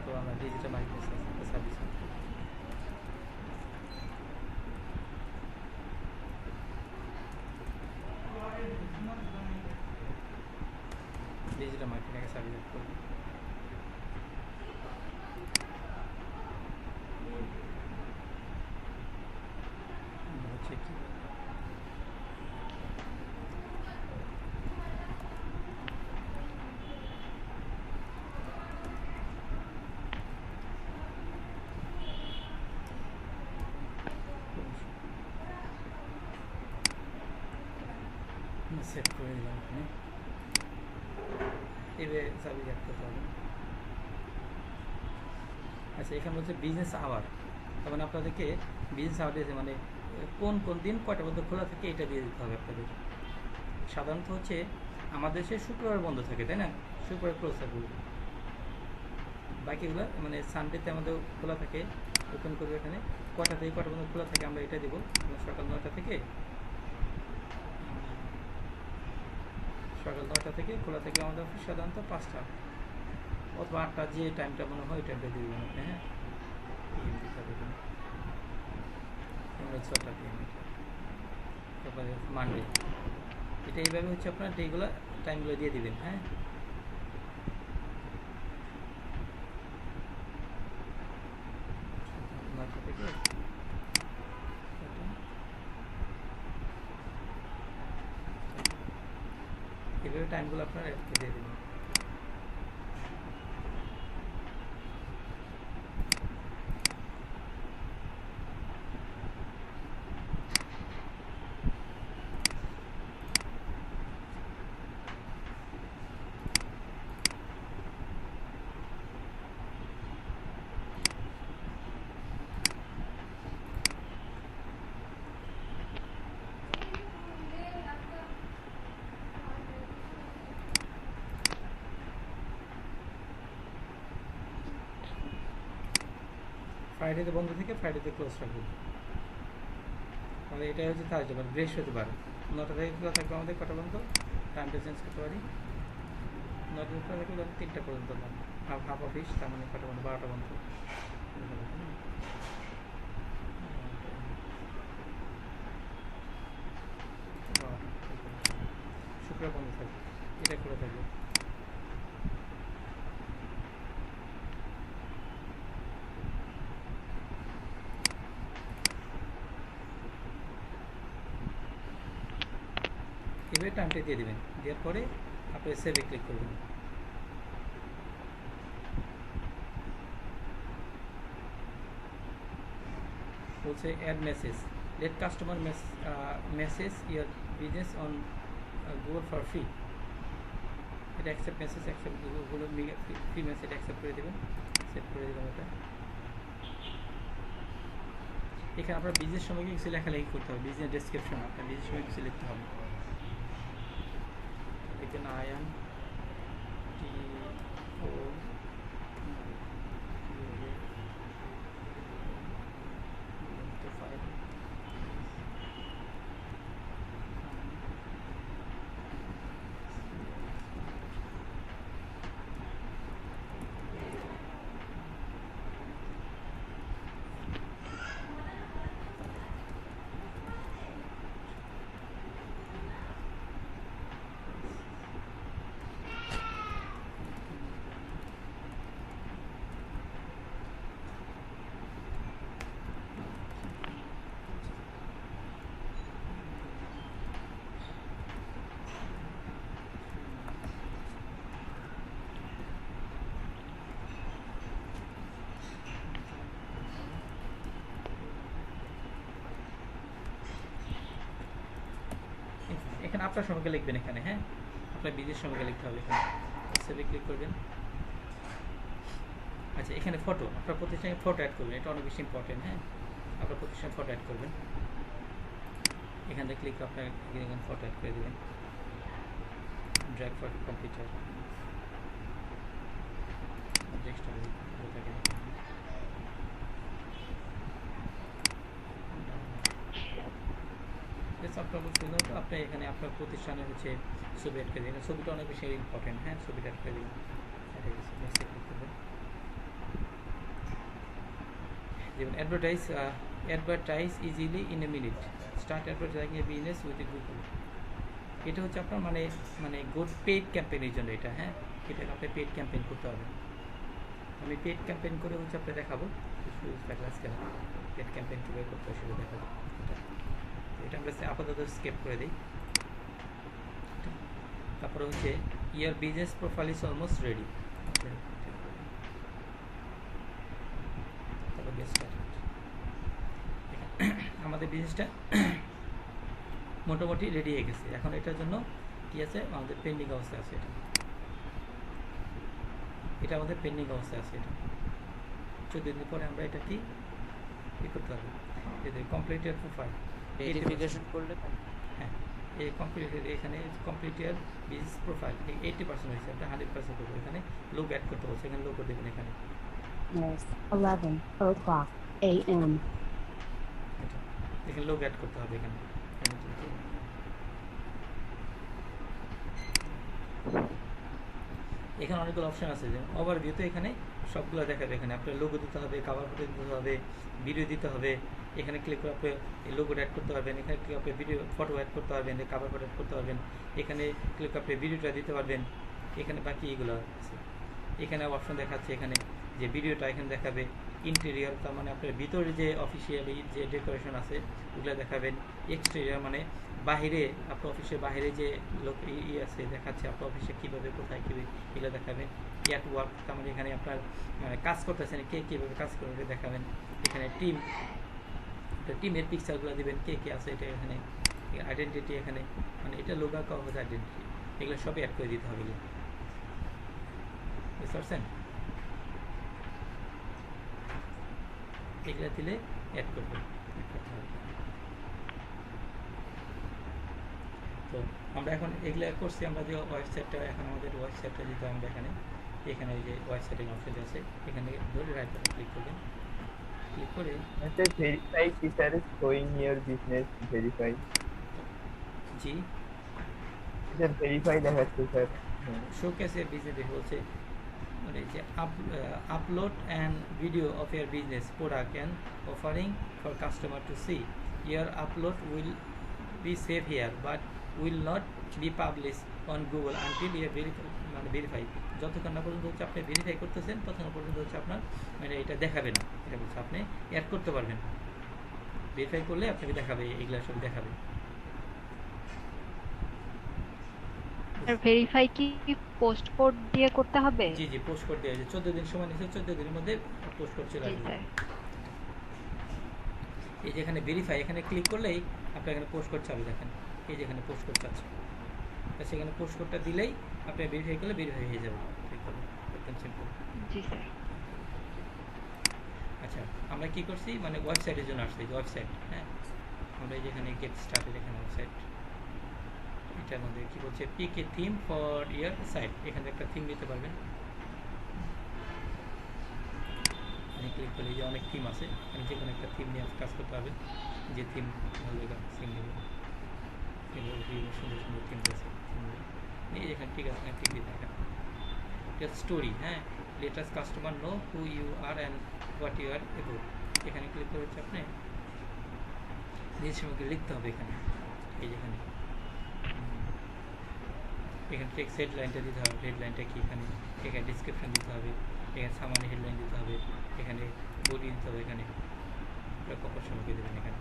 তো আমরা digital marketing service digital marketing service add করব। হচ্ছে কি সেট করে দিলাম এখানে, এভাবে সার্ভিস অ্যাড করতে হবে। আচ্ছা, এখানে হচ্ছে বিজনেস আওয়ার, তার মানে আপনাদেরকে বিজনেস আওয়ার দিয়েছে, মানে কোন কোন দিন কয়টা পর্যন্ত খোলা থাকে এটা দিয়ে দিতে হবে আপনাদের। সাধারণত হচ্ছে আমাদের দেশে শুক্রবার বন্ধ থাকে, তাই না? শুক্রবার ক্লোজ থাকবে, বাকিগুলো মানে সানডেতে আমাদের খোলা থাকে। ওপেন করবে এখানে কটা থেকে কটা পর্যন্ত খোলা থাকে আমরা এটা দেবো। সকাল 9টা থেকে খোলা থাকে আমাদের অফিস সাধারণত 5টা অথবা 8টা, যে টাইমটা মনে হয় ওই টাইমটা দিয়ে দেবেন আপনি। হ্যাঁ, আমরা 6টা PM। তারপরে মানডে, এটা এইভাবে হচ্ছে আপনার ডেগুলো টাইমগুলো দিয়ে দিবেন। হ্যাঁ, থেকে এইভাবে টাইমগুলো আপনারা দিয়ে দেবেন। ফ্রাইডেতে বন্ধ থেকে ফ্রাইডেতে ক্লোজ থাকবে। মানে এটা হচ্ছে থার্সডে, মানে বৃহস্পতিবার 9টা থেকে খোলা থাকবে আমাদের কটা পর্যন্ত, টাইমটা চেঞ্জ করতে পারি। 9টা থেকে খোলা থাকবে 3টা পর্যন্ত, হাফ অফিস, তার মানে কটা পর্যন্ত, 12টা পর্যন্ত। শুক্রবার বন্ধ থাকবে, এটা খোলা থাকবে। এভাবে টাইমটা দিয়ে দেবেন, দেওয়ার পরে আপনি সেভে ক্লিক করবেন। বলছে add message, let customer message your business on Google for free. এটা accept message, accept Google free message accept করে দেবেন, সেট করে দেবেন। এটা এখানে আপনার বিজনেস সময় কিছু লেখালেখি করতে হবে, বিজনেস ডেসক্রিপশন আপনার বিজনেস সময় কিছু লিখতে হবে। এখানে আয়ান এখানে আপনার সময়কে লিখবেন এখানে। হ্যাঁ, আপনার বিজনেস সময়কে লিখতে হবে। এখানে সেভে ক্লিক করবেন। আচ্ছা, এখানে ফটো, আপনার প্রতিষ্ঠানে ফটো অ্যাড করবেন, এটা অনেক বেশি ইম্পর্টেন্ট। হ্যাঁ, আপনার প্রতিষ্ঠানে ফটো অ্যাড করবেন, এখান থেকে ক্লিক করে আপনার এখানে ফটো অ্যাড করে দেবেন, ড্র্যাগ ফর কম্পিউটার ডেস্কটপে থাকে। আপনার পছন্দ হতো আপনি এখানে আপনার প্রতিষ্ঠানে হচ্ছে ছবি অ্যাড করে দিন, ছবিটা অনেক বেশি ইম্পর্টেন্ট। হ্যাঁ, ছবিটা অ্যাড করে দিন, যেমন advertise easily in a minute, start advertising A business with Google. এটা হচ্ছে আপনার মানে গুড পেইড ক্যাম্পেইনের জন্য এটা। হ্যাঁ, এটা আপনি পেইড ক্যাম্পেইন করতে হবে। আমি পেইড ক্যাম্পেইন করে হচ্ছে আপনাকে দেখাবো পেইড ক্যাম্পেইন কীভাবে করতে হয় সেটা দেখাবো। এটা আমরা আপাতত স্কেপ করে দিই। তারপরে হচ্ছে your business profile is almost ready. তারপর গেট স্টার্টেড। আমাদের বিজনেসটা মোটামুটি রেডি হয়ে গেছে। এখন এটার জন্য কি আছে, আমাদের পেন্ডিং অবস্থায় আছে। এটা আমাদের পেন্ডিং অবস্থায় আছে। এটা 14 দিন পরে আমরা এটা কি করতে হবে, কমপ্লিটেড প্রোফাইল ভেরিফিকেশন করলে হ্যাঁ, এই কমপ্লিটেড, এখানে কমপ্লিটেড বিজনেস প্রোফাইল 80% হয়েছে, আপনি 100% করবো। এখানে লোক অ্যাড করতে বলছে, এখানে লোক দেবেন। এখানে 11 a.m. এখানে লোক অ্যাড করতে হবে। এখানে এখানে অনেকগুলো অপশন আছে, যেমন ওভারভিউতে এখানে সবগুলো দেখাবে। এখানে আপনার লোগো দিতে হবে, কাভার ফটো দিতে হবে, ভিডিও দিতে হবে। এখানে ক্লিক করে আপনি লোগোটা অ্যাড করতে পারবেন, এখানে ক্লিক আপনি ভিডিও ফটো অ্যাড করতে পারবেন, কাভার ফটো অ্যাড করতে পারবেন, এখানে ক্লিক আপনি ভিডিওটা দিতে পারবেন। এখানে বাকি এগুলো আছে। এখানে অপশন দেখাচ্ছে এখানে যে ভিডিওটা এখানে দেখাবে। ইন্টেরিয়র, তার মানে আপনার ভিতরে যে অফিসিয়ালি যে ডেকোরেশন আছে ওগুলো দেখাবেন। এক্সটেরিয়র মানে বাহিরে, আপনার অফিসের বাইরে যে লোক আছে দেখাচ্ছে আপনার অফিসে কীভাবে কোথায় কীভাবে এগুলো দেখাবেন। অ্যাট ওয়ার্ক, তার মানে এখানে আপনার কাজ করতেছেন, কে কীভাবে কাজ করবে দেখাবেন। এখানে টিমের পিকচারগুলো দেবেন, কে কে আছে এটা। এখানে আইডেন্টিটি, এখানে মানে এটা লোগো কাগজ আইডেন্টিটি, এগুলো সবই অ্যাড করে দিতে হবে। বুঝতে পারছেন? এগুলো দিলে অ্যাড করবে। তো আমরা এখন এগুলো করছি, আমরা যে ওয়েবসাইটটা, এখন আমাদের ওয়েবসাইটটা যেটা আমরা এখানে যে ওয়েবসাইটের অপশন আছে, এখানে ধরে রাইট বাটন ক্লিক করবেন। ক্লিক করে ভেরিফাই কি sir, showing your business verify. জি স্যার ভেরিফাই দেখাচ্ছে স্যার। শোকেস এর বিজনেস বলছে, মানে যে upload and video of your business product and offering for customer to see. Your upload will be save here but will not be publish on Google until you verify. যতক্ষণ না পর্যন্ত হচ্ছে আপনি verify করতেছেন ততক্ষণ পর্যন্ত হচ্ছে আপনার মানে এটা দেখাবে না। এটা বলছে আপনি অ্যাড করতে পারবেন, ভেরিফাই করলে আপনাকে দেখাবে, এগুলো সব দেখাবে। ভেরিফাই কি পোস্ট কোড দিয়ে করতে হবে? জি জি, পোস্ট কোড দেওয়া হয়েছে, 14 দিন সময় নিয়েছে, 14 দিনের মধ্যে পোস্ট কোড চলে জি আসবে। স্যার। এই যে এখানে ভেরিফাই, এখানে ক্লিক করলেই আপনার এখানে পোস্ট কোড চাবে। দেখেন এই যে এখানে পোস্ট কোড চাচ্ছে, সেখানে পোস্ট কোডটা দিলেই আপনি ভেরিফাই করলে ভেরিফাই হয়ে যাবে। ক্লিক করবেন, একদম সিম্পল। জি স্যার। আচ্ছা, আমরা কি করছি, মানে ওয়েবসাইটের জন্য আসছি, ওয়েবসাইট। হ্যাঁ, আমরা এই যেখানে গেট স্টার্টেড, এখানে ওয়েবসাইট, এটার মধ্যে কি বলছে, pick a theme for your site. এখানে একটা থিম দিতে পারবেন। ক্লিক করলে যে অনেক থিম আছে, আমি যে কোনো একটা থিম নিয়ে কাজ করতে হবে। যে থিম ভালো থিম নেব, সুন্দর সুন্দর থিম আছে, এই এখানে ঠিক আছে, ঠিক দিয়ে দেখেন স্টোরি। হ্যাঁ, latest customer know who you are and what you are about. এখানে ক্লিক করে হচ্ছে আপনি নিজের সঙ্গে লিখতে হবে। এখানে এই যেখানে টেক্সট হেডলাইনটা দিতে হবে, হেডলাইনটা কি, এখানে ডিসক্রিপশন দিতে হবে, এখানে সামান্য হেডলাইন দিতে হবে, এখানে বডি দিতে হবে, এখানে কপর সামগ্রী দেবেন। এখানে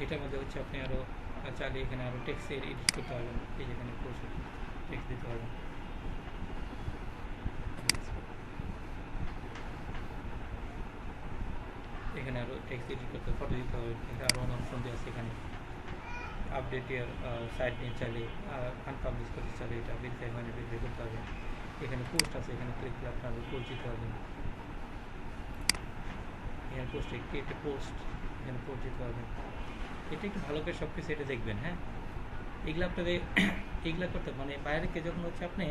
এটার মধ্যে হচ্ছে আপনি আরও চাইলে এখানে আরও টেক্সট এডিট করতে পারবেন। এই যেখানে টেক্সট দিতে পারবেন। এখানে আরও টেক্সট এডিট করতে, ফটো দিতে হবে, এখানে আরও অনেক অপশন দেওয়া আছে। এখানে আপডেট ইয়ার সাইট নিয়ে চাইলে আনপাবলিশ করতে চাইলে এটা ভেরিফাই মানে ভেরিফাই করতে হবে। এখানে পোস্ট আছে, এখানে ক্লিক করে আপনার পোস্ট দিতে হবে। এখানে পোস্টে ক্রিয়েট পোস্ট, এখানে পোস্ট দিতে হবে। এটা একটু ভালো করে সব কিছু এটা দেখবেন। হ্যাঁ, এগুলো আপনাদের এগুলো করতে মানে বাইরেকে যখন হচ্ছে আপনি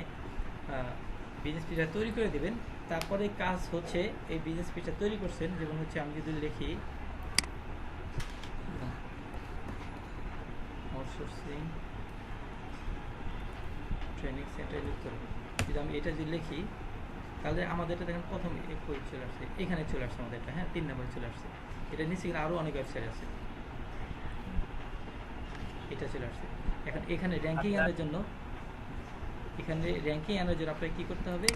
বিজনেস পেজটা তৈরি করে দেবেন, তারপরে কাজ হচ্ছে এই বিজনেস পেজটা তৈরি করছেন, যেমন হচ্ছে আমি যদি লিখি আউটসোর্সিং ট্রেনিং সেন্টার যুক্ত করব, যদি আমি এটা যদি লিখি তাহলে আমাদের এটা দেখেন প্রথম কই চলে আসছে, এখানে চলে আসছে আমাদের এটা। হ্যাঁ, 3 নম্বরে চলে আসছে। এটা নিচে কিন্তু আরও অনেক ওয়েবসাইট আছে, এটা চলে আসছে। এখন এখানে র্যাঙ্কিং আনার জন্য আপনাকে কী করতে হবে,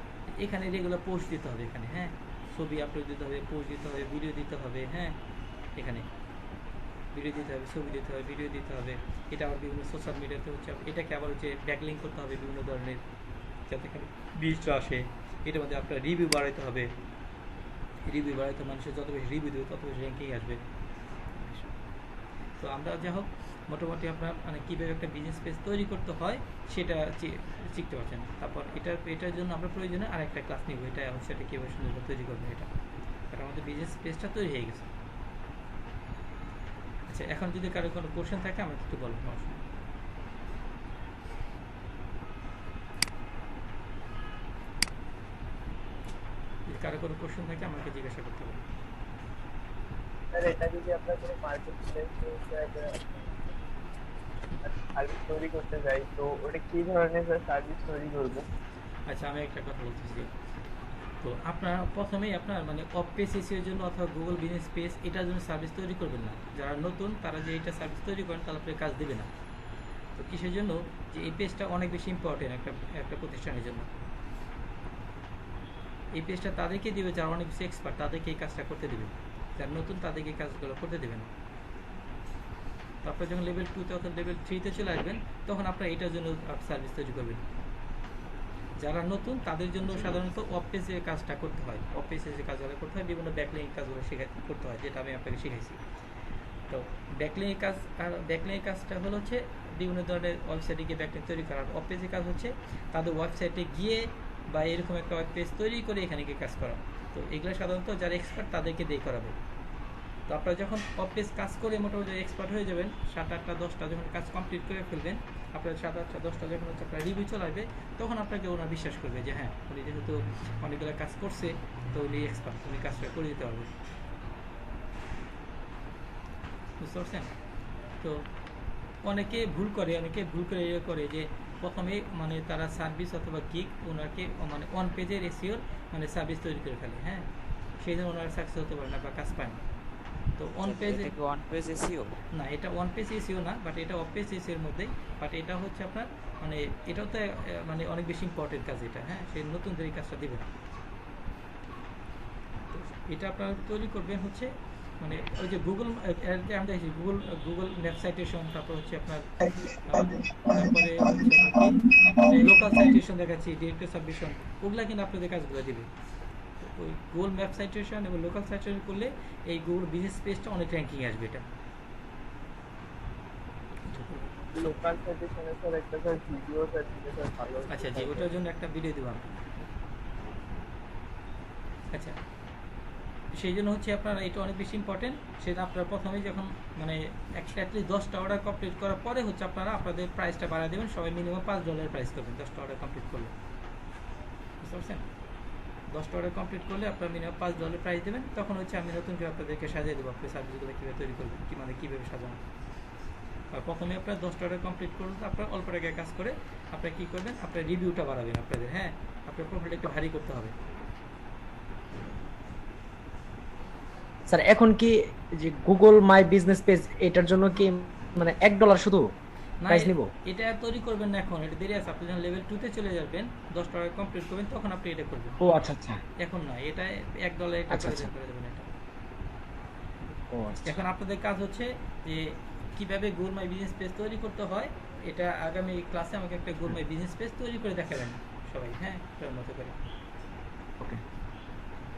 এখানে রেগুলার পোস্ট দিতে হবে। এখানে হ্যাঁ, ছবি আপলোড দিতে হবে, পোস্ট দিতে হবে, ভিডিও দিতে হবে। হ্যাঁ, এখানে ভিডিও দিতে হবে, ছবি দিতে হবে, ভিডিও দিতে হবে। এটা আবার বিভিন্ন সোশ্যাল মিডিয়াতে হচ্ছে, এটাকে আবার হচ্ছে ব্যাকলিঙ্ক করতে হবে বিভিন্ন ধরনের, যাতে এখানে ভিউজটা আসে। এটার মধ্যে আপনার রিভিউ বাড়াইতে হবে, রিভিউ বাড়াইতে মানুষের যত বেশি রিভিউ দেবে তত বেশি র্যাঙ্কিং আসবে। তো আমরা যা হোক মোটামুটি আপনার মানে কীভাবে একটা বিজনেস পেজ তৈরি করতে হয় সেটা শিখতে পারছেন। তারপর এটার জন্য আমরা প্রয়োজনে আর একটা ক্লাস নিব, এটা সেটা কীভাবে সুন্দর তৈরি করবে এটা। কারণ আমাদের বিজনেস পেজটা তৈরি হয়ে গেছে। আচ্ছা, এখন যদি কারো কোনো কোশ্চেন থাকে আমাকে একটু বলুন। যদি কারো কোনো কোশ্চেন থাকে আমাকে জিজ্ঞাসা করতে হবে। স্যার এটা যদি আমরা কোনো মার্কেট প্লেস সার্ভিস তৈরি করতে যাই, তো ওটা কি ধরনের সার্ভিস তৈরি করবো? আচ্ছা, আমি একটা কথা বলতেছি। তো আপনার প্রথমেই আপনার মানে অফ পেজ এসিওর জন্য অথবা গুগল বিজনেস পেজ এটার জন্য সার্ভিস তৈরি করবেন না। যারা নতুন তারা যে এটা সার্ভিস তৈরি করেন তারা আপনার কাজ দেবে না। তো কিসের জন্য, যে এই পেজটা অনেক বেশি ইম্পর্টেন্ট একটা প্রতিষ্ঠানের জন্য। এই পেজটা তাদেরকে দিবে যারা অনেক বেশি এক্সপার্ট, তাদেরকে এই কাজটা করতে দেবে। যারা নতুন তাদেরকে এই কাজগুলো করতে দেবে না। তারপর যখন লেভেল 2তে অথবা লেভেল 3তে চলে আসবেন তখন আপনারা এটার জন্য সার্ভিস তৈরি করবেন। যারা নতুন তাদের জন্য সাধারণত অফ পেজে কাজটা করতে হয়, অফ পেজে যে কাজগুলো করতে হয়, বিভিন্ন ব্যাকলিং কাজগুলো করতে হয়, যেটা আমি আপনাকে শিখাইছি। তো ব্যাকলিং কাজ, আর ব্যাকলিং কাজটা হলো হচ্ছে বিভিন্ন ধরনের ওয়েবসাইটে গিয়ে ব্যাকলিং তৈরি করার। অফ পেজে কাজ হচ্ছে তাদের ওয়েবসাইটে গিয়ে বা এরকম একটা ওয়েব পেজ তৈরি করে এখানে গিয়ে কাজ করা। তো এগুলো সাধারণত যারা এক্সপার্ট তাদেরকে দিয়ে করাবে। তো আপনারা যখন অফ পেজ কাজ করে মোটামুটি এক্সপার্ট হয়ে যাবেন, 7, 8টা 10টা যখন কাজ কমপ্লিট করে ফেলবেন, আপনার 7, 8টা 10টা যখন হচ্ছে আপনার রিভিউ চলে আসবে, তখন আপনাকে ওরা বিশ্বাস করবে যে হ্যাঁ, উনি যেহেতু অনেকগুলো কাজ করছে তো উনি এক্সপার্ট, উনি কাজটা করে দিতে পারবে। বুঝতে পারছেন? তো অনেকে ভুল করে ইয়ে করে যে প্রথমে মানে তারা সার্ভিস অথবা গিগ ওনাকে মানে অন পেজের এসিওর মানে সার্ভিস তৈরি করে ফেলে। হ্যাঁ, সেই জন্য ওনারা সাকসেস হতে পারে না বা কাজ পায় না। তো অন পেজ এসইও না, এটা ওয়ান পেজ এসইও না, বাট এটা অফ পেজ এসইওর মধ্যেই। বাট এটা হচ্ছে আপনার মানে এটাও তো মানে অনেক বেশি ইম্পর্টেন্ট কাজ এটা। হ্যাঁ, সেই নতুনদের এই কাজটা দেবেন। তো এটা আপনারা তৈরি করবেন হচ্ছে মানে ওই যে গুগল, আমরা দেখি গুগল ম্যাপ সাইটেশন, তারপর হচ্ছে আপনার তারপরে হচ্ছে লোকাল সাইটেশন দেখাচ্ছি, ডিরেক্টর সাবমিশন, ওগুলা কিন্তু আপনাদের কাজগুলো দেবে। ওই গুগল ম্যাপ সাইটেশন এবং লোকাল সাইটেশন করলে এই গুগল বিজনেস পেজটা অনেক র্যাঙ্কিং আসবে। এটা লোকাল সাজেশনে স্যার একটা স্যার ভিডিও স্যার দিলে স্যার ভালো হতো। আচ্ছা, যে ওটার জন্য একটা ভিডিও দেবো আমি। আচ্ছা, সেই জন্য হচ্ছে আপনারা এটা অনেক বেশি ইম্পর্টেন্ট। সেটা আপনারা প্রথমে যখন মানে অ্যাটলিস্ট 10টা অর্ডার কমপ্লিট করার পরে হচ্ছে আপনারা আপনাদের প্রাইসটা বাড়ায় দেবেন। সবাই মিনিমাম $5 প্রাইস করবেন 10টা অর্ডার কমপ্লিট করলে। বুঝতে পারছেন? 10টা অর্ডার কমপ্লিট করলে আপনারা মিনিমাম $5 প্রাইস দেবেন। তখন হচ্ছে আমি নতুন করে আপনাদেরকে সাজিয়ে দেবো, আপনি সার্ভিসগুলো কীভাবে তৈরি করবেন, মানে কীভাবে সাজানো। আর প্রথমে আপনার 10টা অর্ডার কমপ্লিট করুন, আপনার অল্প টাকায় কাজ করে আপনারা কী করবেন, আপনার রিভিউটা বাড়াবেন আপনাদের। হ্যাঁ, আপনার প্রোফাইলটা একটু ভারী করতে হবে। স্যার এখন কি যে গুগল মাই বিজনেস পেজ এটার জন্য কি মানে $1 শুধু না, প্রাইস নিব? এটা তৈরি করবেন না এখন, এটা দেরি আছে। আপনি যখন লেভেল 2তে চলে যাবেন, 10টা অর্ডার কমপ্লিট করবেন, তখন আপনি এটা করবেন। ও আচ্ছা আচ্ছা, এখন না, এটা $1 এটা আচ্ছা, আচ্ছা। করে দেবেন এটা। ও আচ্ছা, এখন আপনাদের কাজ হচ্ছে যে কিভাবে গুগল মাই বিজনেস পেজ তৈরি করতে হয়। এটা আগামী ক্লাসে আমাকে একটা গুগল মাই বিজনেস পেজ তৈরি করে দেখাবেন সবাই। হ্যাঁ, এটার মতো করে ওকে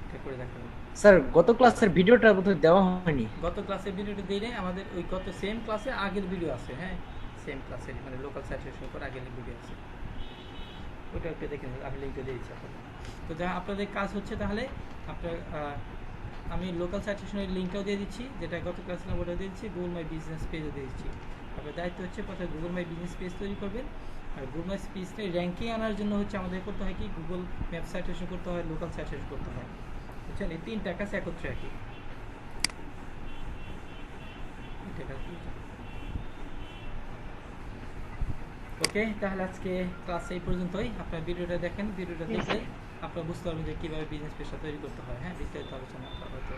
এটা করে দেখাবেন। স্যার গত ক্লাসের ভিডিওটা বোধহয় দেওয়া হয়নি। গত ক্লাসের ভিডিওটা দিলে আমাদের ওই গত সেম ক্লাসে আগের ভিডিও আছে। হ্যাঁ, সেম ক্লাসের মানে লোকাল সাইটেশন উপর আগে ভিডিও আছে, ওইটা একটু দেখে নিন, আমি লিঙ্কটা দিয়ে দিচ্ছি আপনাদের। তো যা আপনাদের কাজ হচ্ছে তাহলে আপনার আমি লোকাল সাইটেশনের লিঙ্কটাও দিয়ে দিচ্ছি, যেটা গত ক্লাসে আমি ওটা দিয়ে দিচ্ছি, গুগল মাই বিজনেস পেজও দিয়ে দিচ্ছি। আপনার দায়িত্ব হচ্ছে প্রথমে গুগল মাই বিজনেস পেজ তৈরি করবেন, আর গুগল মাই পেজটা র্যাঙ্কিং আনার জন্য হচ্ছে আমাদের করতে হয় কি গুগল ম্যাপ সাইটেশন করতে হয়, লোকাল সাইটেশন করতে হয়, বুঝছেন? এই তিনটা কাজ একত্রে আর কি। ওকে, তাহলে আজকে ক্লাস এই পর্যন্তই। আপনার ভিডিওটা দেখেন, ভিডিওটা Yes, দেখলে sir. আপনারা বুঝতে পারবেন যে কীভাবে বিজনেস পেজটা তৈরি করতে হয়। হ্যাঁ, বিস্তারিত আলোচনা হয়তো